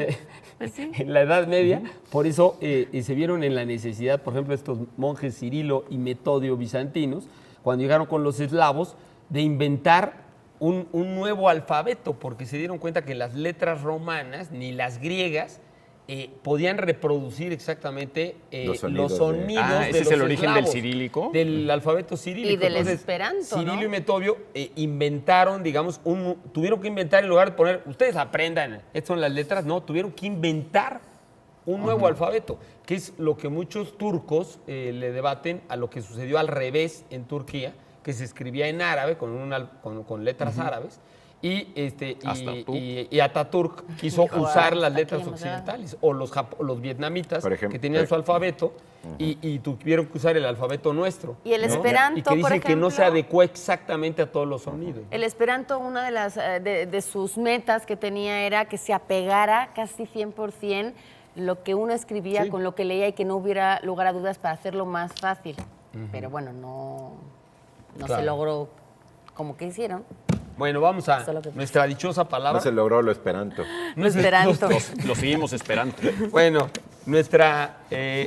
Speaker 5: sí.
Speaker 4: en la Edad Media. Por eso se vieron en la necesidad, por ejemplo, estos monjes Cirilo y Metodio bizantinos, cuando llegaron con los eslavos, de inventar un nuevo alfabeto, porque se dieron cuenta que las letras romanas ni las griegas podían reproducir exactamente
Speaker 2: Los
Speaker 4: los
Speaker 2: sonidos
Speaker 4: sonidos
Speaker 2: de-
Speaker 4: de
Speaker 1: ¿ese es
Speaker 4: los
Speaker 1: el origen del
Speaker 4: eslavos,
Speaker 1: cirílico?
Speaker 4: del alfabeto cirílico.
Speaker 5: Y del
Speaker 4: Entonces,
Speaker 5: esperanto,
Speaker 4: Cirilo
Speaker 5: ¿no?
Speaker 4: y Metodio inventaron, digamos, tuvieron que inventar en lugar de poner, ustedes aprendan, estas son las letras, no, tuvieron que inventar un nuevo alfabeto, que es lo que muchos turcos le debaten a lo que sucedió al revés en Turquía, que se escribía en árabe con letras árabes. Y Ataturk quiso
Speaker 5: Dijo,
Speaker 4: usar
Speaker 5: "Ah,
Speaker 4: las
Speaker 5: hasta
Speaker 4: letras
Speaker 5: aquí hemos llegado".
Speaker 4: occidentales, o los vietnamitas
Speaker 2: Por ejemplo,
Speaker 4: que tenían su alfabeto y tuvieron que usar el alfabeto nuestro.
Speaker 5: Y el
Speaker 4: ¿no?
Speaker 5: esperanto,
Speaker 4: Y que dicen
Speaker 5: por
Speaker 4: que no se
Speaker 5: ejemplo,
Speaker 4: adecuó exactamente a todos los sonidos.
Speaker 5: El esperanto, una de las de sus metas que tenía era que se apegara casi 100% lo que uno escribía
Speaker 4: Sí.
Speaker 5: con lo que leía y que no hubiera lugar a dudas para hacerlo más fácil. Pero bueno, no
Speaker 4: Claro.
Speaker 5: se logró como que hicieron.
Speaker 4: Bueno, vamos a
Speaker 5: Solo que-
Speaker 4: nuestra dichosa palabra.
Speaker 2: No se logró lo esperanto.
Speaker 5: No esperanto.
Speaker 1: Lo seguimos esperando.
Speaker 4: Bueno, nuestra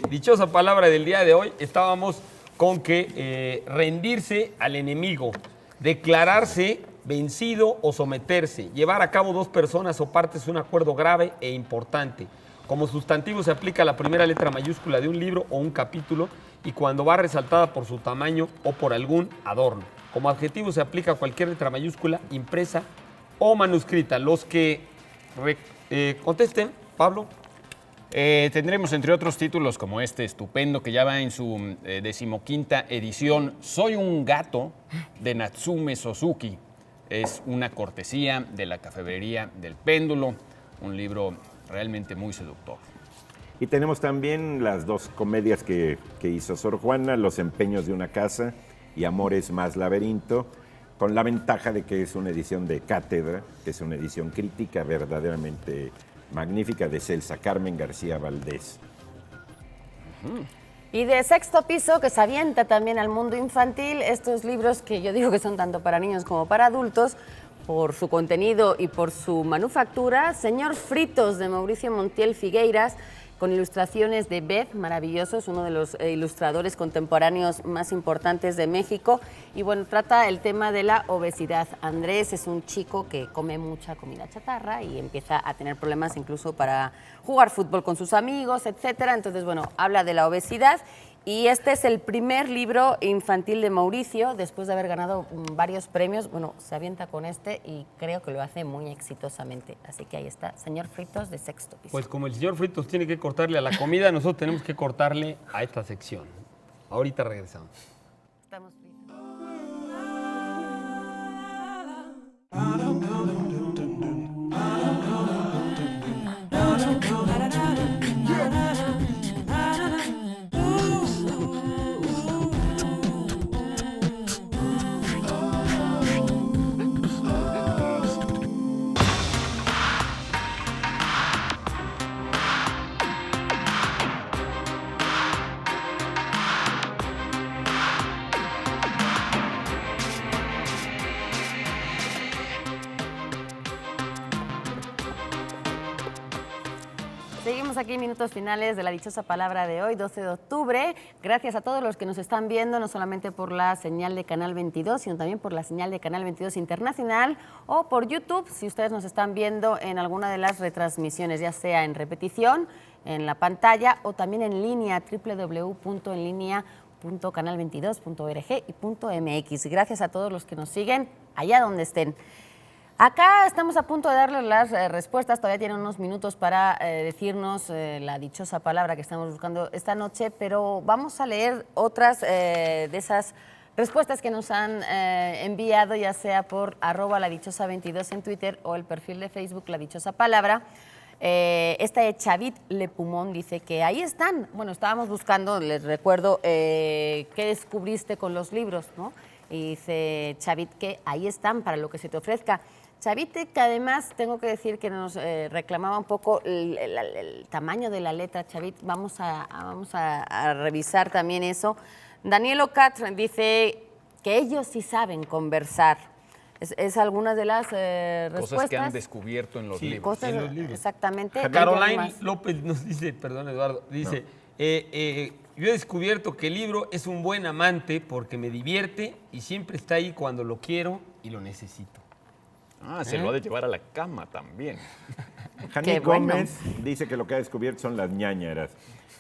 Speaker 4: dichosa palabra del día de hoy, estábamos con que rendirse al enemigo, declararse vencido o someterse, llevar a cabo dos personas o partes un acuerdo grave e importante. Como sustantivo se aplica la primera letra mayúscula de un libro o un capítulo y cuando va resaltada por su tamaño o por algún adorno. Como adjetivo se aplica cualquier letra mayúscula impresa o manuscrita. Los que contesten, Pablo.
Speaker 1: Tendremos entre otros títulos como este estupendo que ya va en su 15ª edición, Soy un gato, de Natsume Suzuki. Es una cortesía de la Cafetería del Péndulo, un libro realmente muy seductor.
Speaker 2: Y tenemos también las dos comedias que hizo Sor Juana, Los empeños de una casa y Amores más laberinto, con la ventaja de que es una edición de cátedra, que es una edición crítica verdaderamente magnífica de Celsa Carmen García Valdés.
Speaker 5: Y de Sexto Piso, que se avienta también al mundo infantil, estos libros que yo digo que son tanto para niños como para adultos, por su contenido y por su manufactura. Señor Fritos, de Mauricio Montiel Figueiras, con ilustraciones de Beth, maravilloso, es uno de los ilustradores contemporáneos más importantes de México. Y bueno, trata el tema de la obesidad. Andrés es un chico que come mucha comida chatarra y empieza a tener problemas incluso para jugar fútbol con sus amigos, etcétera. Entonces, bueno, habla de la obesidad. Y este es el primer libro infantil de Mauricio, después de haber ganado varios premios. Bueno, se avienta con este y creo que lo hace muy exitosamente. Así que ahí está, Señor Fritos, de Sexto Piso.
Speaker 4: Pues como el señor Fritos tiene que cortarle a la comida, nosotros tenemos que cortarle a esta sección. Ahorita regresamos.
Speaker 5: Estamos fritos. Seguimos aquí en minutos finales de la dichosa palabra de hoy, 12 de octubre. Gracias a todos los que nos están viendo, no solamente por la señal de Canal 22, sino también por la señal de Canal 22 Internacional o por YouTube, si ustedes nos están viendo en alguna de las retransmisiones, ya sea en repetición, en la pantalla o también en línea, www.enlinea.canal22.org y .mx. Gracias a todos los que nos siguen allá donde estén. Acá estamos a punto de darles las respuestas, todavía tienen unos minutos para decirnos la dichosa palabra que estamos buscando esta noche, pero vamos a leer otras de esas respuestas que nos han enviado, ya sea por @ladichosa22 en Twitter o el perfil de Facebook La Dichosa Palabra. Esta de Chavit Lepumón dice que ahí están. Bueno, estábamos buscando, les recuerdo, qué descubriste con los libros, ¿no? Y dice Chavit que ahí están para lo que se te ofrezca. Chavit, que además tengo que decir que nos reclamaba un poco el tamaño de la letra. Chavit, vamos a revisar también eso. Daniel Ocat dice que ellos sí saben conversar. Es algunas de las respuestas.
Speaker 1: Cosas que han descubierto en los libros.
Speaker 5: Cosas,
Speaker 4: en los libros.
Speaker 5: exactamente.
Speaker 4: Caroline López nos dice, perdón Eduardo, dice, yo he descubierto que el libro es un buen amante porque me divierte y siempre está ahí cuando lo quiero y lo necesito.
Speaker 1: Se lo ha de llevar a la cama también.
Speaker 2: Jani
Speaker 5: Qué bueno.
Speaker 2: Gómez dice que lo que ha descubierto son las ñáñaras,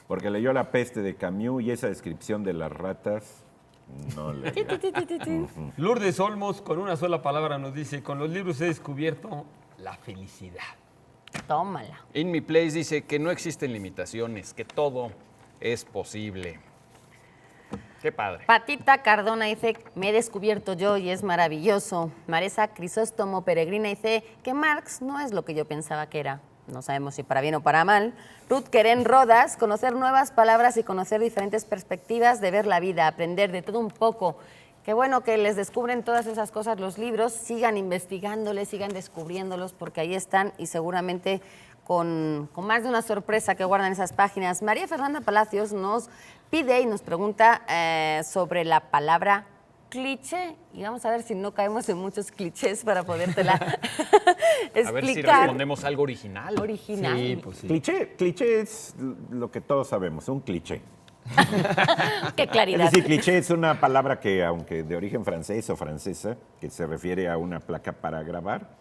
Speaker 2: porque leyó La peste de Camus y esa descripción de las ratas no le...
Speaker 4: Lourdes Olmos, con una sola palabra, nos dice, con los libros he descubierto la felicidad.
Speaker 5: Tómala.
Speaker 1: In My Place dice que no existen limitaciones, que todo es posible. Qué padre.
Speaker 5: Patita Cardona dice, me he descubierto yo y es maravilloso. Maresa Crisóstomo Peregrina dice que Marx no es lo que yo pensaba que era. No sabemos si para bien o para mal. Ruth Queren Rodas, conocer nuevas palabras y conocer diferentes perspectivas de ver la vida, aprender de todo un poco. Qué bueno que les descubren todas esas cosas los libros, sigan investigándoles, sigan descubriéndolos, porque ahí están y seguramente con más de una sorpresa que guardan esas páginas. María Fernanda Palacios nos pide y nos pregunta sobre la palabra cliché, y vamos a ver si no caemos en muchos clichés para podértela explicar.
Speaker 1: A ver si respondemos algo original.
Speaker 5: Original.
Speaker 4: Sí, pues sí.
Speaker 2: Cliché es lo que todos sabemos, un cliché.
Speaker 5: Qué
Speaker 2: Es
Speaker 5: claridad.
Speaker 2: decir, cliché es una palabra que, aunque de origen francés o francesa, que se refiere a una placa para grabar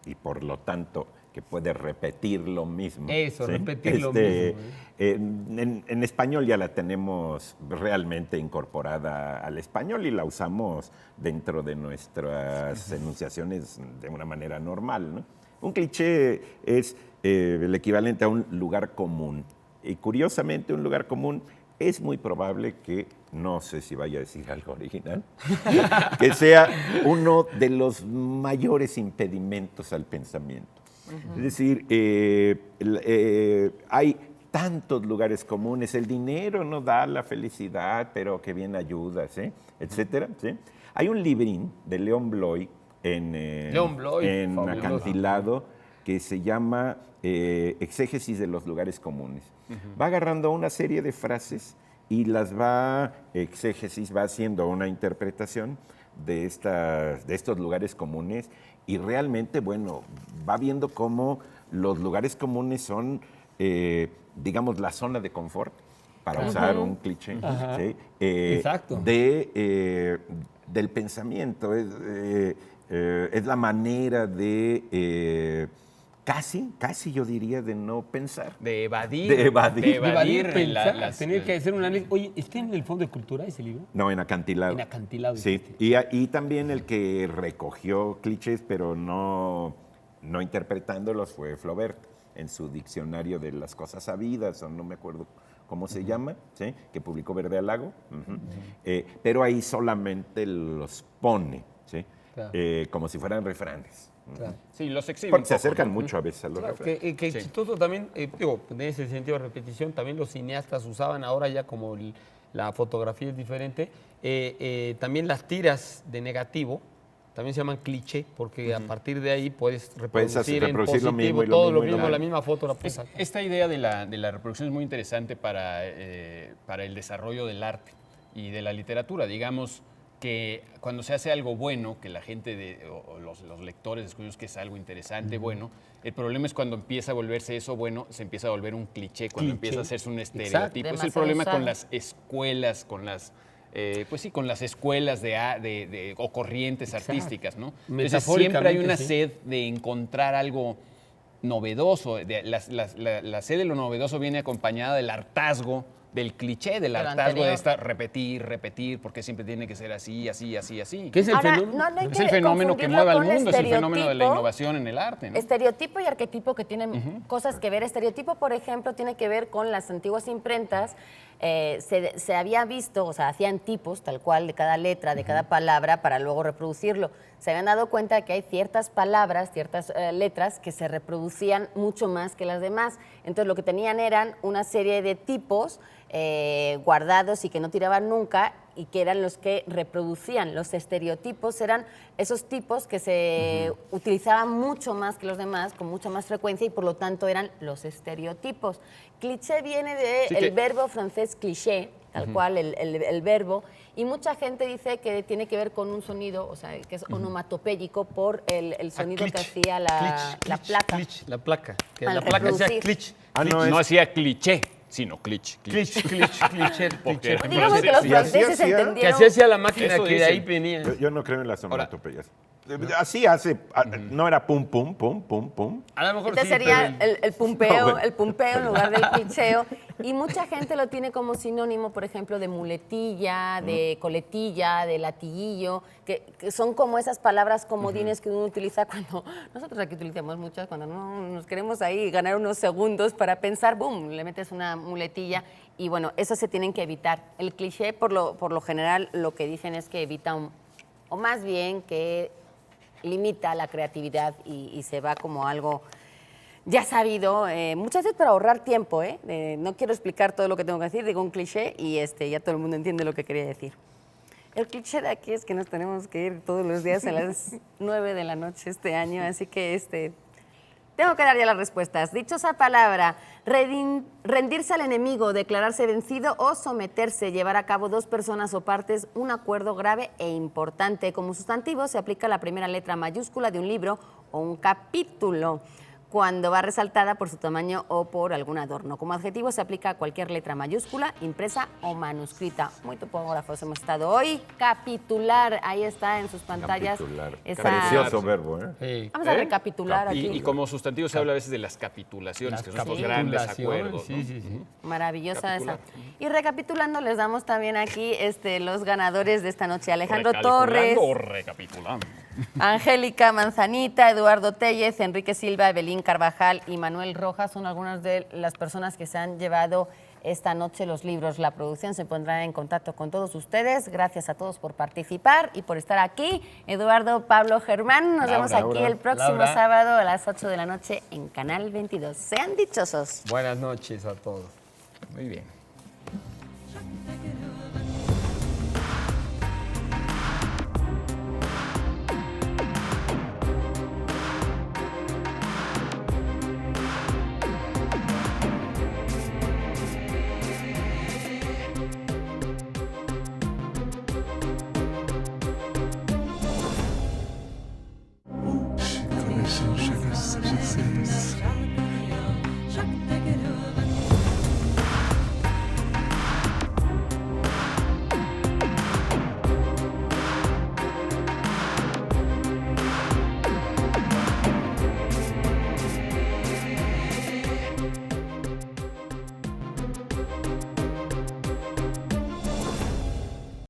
Speaker 2: y por lo tanto que puede repetir lo mismo.
Speaker 4: Eso, repetir lo mismo.
Speaker 2: En español ya la tenemos realmente incorporada al español y la usamos dentro de nuestras enunciaciones de una manera normal, ¿no? Un cliché es el equivalente a un lugar común. Y curiosamente, un lugar común es muy probable que, no sé si vaya a decir algo original, que sea uno de los mayores impedimentos al pensamiento. Es decir, hay tantos lugares comunes. El dinero no da la felicidad, pero que bien ayuda, ¿sí? Etcétera, ¿sí? Hay un librín de León Bloy en
Speaker 4: fabuloso.
Speaker 2: Acantilado que se llama Exégesis de los lugares comunes. Va agarrando una serie de frases y las va haciendo una interpretación de estos lugares comunes y realmente, bueno, va viendo cómo los lugares comunes son, digamos, la zona de confort, para usar un cliché, ¿sí?
Speaker 4: Exacto.
Speaker 2: Del pensamiento. Es la manera de, casi yo diría, de no pensar.
Speaker 1: De evadir.
Speaker 2: De evadir.
Speaker 4: Pensar, tener que hacer un análisis. Oye, ¿está en el Fondo de Cultura ese libro?
Speaker 2: No, en Acantilado.
Speaker 4: En Acantilado.
Speaker 2: Sí,
Speaker 4: dijiste.
Speaker 2: y también el que recogió clichés, pero no interpretándolos, fue Flaubert, en su diccionario de las cosas sabidas, o no me acuerdo cómo se llama, ¿sí? Que publicó Verde al Lago. Pero ahí solamente los pone, ¿sí?
Speaker 4: Claro.
Speaker 2: Como si fueran refranes.
Speaker 4: Claro.
Speaker 1: Sí, los exhiben.
Speaker 2: Porque se
Speaker 1: un poco,
Speaker 2: acercan
Speaker 1: ¿no?
Speaker 2: mucho a veces a los
Speaker 4: Claro,
Speaker 2: refranes.
Speaker 4: que
Speaker 1: Sí.
Speaker 4: chistoso también, digo, en ese sentido de repetición, también los cineastas usaban ahora ya como la fotografía es diferente, también las tiras de negativo también se llaman cliché, porque a partir de ahí puedes reproducir en
Speaker 2: reproducir lo
Speaker 4: positivo
Speaker 2: mismo y lo
Speaker 4: todo
Speaker 2: mismo
Speaker 4: lo
Speaker 2: y lo
Speaker 4: mismo, la
Speaker 2: mismo.
Speaker 4: misma foto la puedes sacar.
Speaker 1: Esta idea de la reproducción es muy interesante para el desarrollo del arte y de la literatura. Digamos que cuando se hace algo bueno, que la gente o los lectores descubrimos que es algo interesante, bueno, el problema es cuando empieza a volverse eso bueno, se empieza a volver un cliché, cuando empieza a hacerse un estereotipo. Es el
Speaker 5: Demasiado
Speaker 1: problema con
Speaker 5: usado.
Speaker 1: las escuelas, con las... pues sí, con las escuelas o corrientes artísticas, ¿no? Entonces siempre hay una
Speaker 4: sí.
Speaker 1: sed de encontrar algo novedoso. La sed de lo novedoso viene acompañada del hartazgo, del cliché, del
Speaker 5: De lo
Speaker 1: hartazgo
Speaker 5: anterior.
Speaker 1: de esta repetir, porque siempre tiene que ser así, así, así, así.
Speaker 4: ¿Qué es el
Speaker 5: Ahora,
Speaker 4: fenómeno?
Speaker 5: no hay
Speaker 1: Es
Speaker 5: que
Speaker 1: el fenómeno que
Speaker 5: confundirlo
Speaker 1: mueve al
Speaker 5: con
Speaker 1: mundo, es el fenómeno de la
Speaker 5: estereotipo.
Speaker 1: innovación en el arte, ¿no?
Speaker 5: Estereotipo y arquetipo que tienen cosas que ver. Estereotipo, por ejemplo, tiene que ver con las antiguas imprentas se había visto, o sea, hacían tipos tal cual de cada letra, de cada palabra para luego reproducirlo. Se habían dado cuenta de que hay ciertas palabras, ciertas letras que se reproducían mucho más que las demás. Entonces lo que tenían eran una serie de tipos guardados y que no tiraban nunca y que eran los que reproducían. Los estereotipos eran esos tipos que se utilizaban mucho más que los demás, con mucha más frecuencia y por lo tanto eran los estereotipos. Cliché viene del verbo francés cliché, tal cual el verbo, y mucha gente dice que tiene que ver con un sonido, o sea, que es onomatopéyico por el sonido que hacía la placa.
Speaker 4: La placa. Que
Speaker 5: Al
Speaker 4: la placa hacía
Speaker 5: reproducir.
Speaker 4: cliché.
Speaker 3: No hacía cliché, sino cliché.
Speaker 4: Cliché.
Speaker 3: Porque
Speaker 5: Digamos que los
Speaker 2: Y así
Speaker 5: franceses
Speaker 2: hacía.
Speaker 5: entendieron.
Speaker 4: Que así hacía la máquina
Speaker 3: Eso
Speaker 4: que de ahí
Speaker 3: dicen.
Speaker 4: venía.
Speaker 2: Yo no creo en las onomatopeyas. Así hace, no era pum, pum, pum, pum, pum.
Speaker 4: A lo mejor
Speaker 5: Entonces
Speaker 4: sí,
Speaker 5: sería
Speaker 4: pero
Speaker 5: el pumpeo,
Speaker 2: No, bueno.
Speaker 5: el pumpeo en lugar del clicheo. Y mucha gente lo tiene como sinónimo, por ejemplo, de muletilla, de coletilla, de latiguillo, que son como esas palabras comodines que uno utiliza cuando, nosotros aquí utilizamos muchas, cuando no nos queremos ahí ganar unos segundos para pensar, boom, le metes una muletilla y bueno, eso se tienen que evitar. El cliché, por lo general, lo que dicen es que evita, o más bien que limita la creatividad y se va como algo ya sabido, muchas veces para ahorrar tiempo, no quiero explicar todo lo que tengo que decir, digo un cliché y ya todo el mundo entiende lo que quería decir. El cliché de aquí es que nos tenemos que ir todos los días a las 9 de la noche este año, así que tengo que dar ya las respuestas. Dichosa palabra, rendirse al enemigo, declararse vencido o someterse, llevar a cabo dos personas o partes un acuerdo grave e importante. Como sustantivo se aplica la primera letra mayúscula de un libro o un capítulo, cuando va resaltada por su tamaño o por algún adorno. Como adjetivo se aplica a cualquier letra mayúscula, impresa o manuscrita. Muy topógrafos hemos estado hoy. Capitular, ahí está en sus pantallas.
Speaker 2: Capitular.
Speaker 5: esa-
Speaker 2: Precioso verbo, ¿eh?
Speaker 4: Sí.
Speaker 5: Vamos a recapitular aquí.
Speaker 3: Y como sustantivo se habla a veces de las capitulaciones, que son estos grandes acuerdos. ¿no?
Speaker 4: Sí.
Speaker 5: Maravillosa esa.
Speaker 3: Recapitular.
Speaker 5: Y recapitulando, les damos también aquí los ganadores de esta noche. Alejandro
Speaker 3: Recalculando
Speaker 5: Torres,
Speaker 3: o recapitulando.
Speaker 5: Angélica Manzanita, Eduardo Tellez, Enrique Silva, Evelyn Carvajal y Manuel Rojas son algunas de las personas que se han llevado esta noche los libros. La producción se pondrá en contacto con todos ustedes. Gracias a todos por participar y por estar aquí. Eduardo, Pablo, Germán, nos vemos aquí el próximo
Speaker 4: Laura.
Speaker 5: sábado a las 8 de la noche en Canal 22. Sean dichosos.
Speaker 4: Buenas noches a todos.
Speaker 3: Muy bien.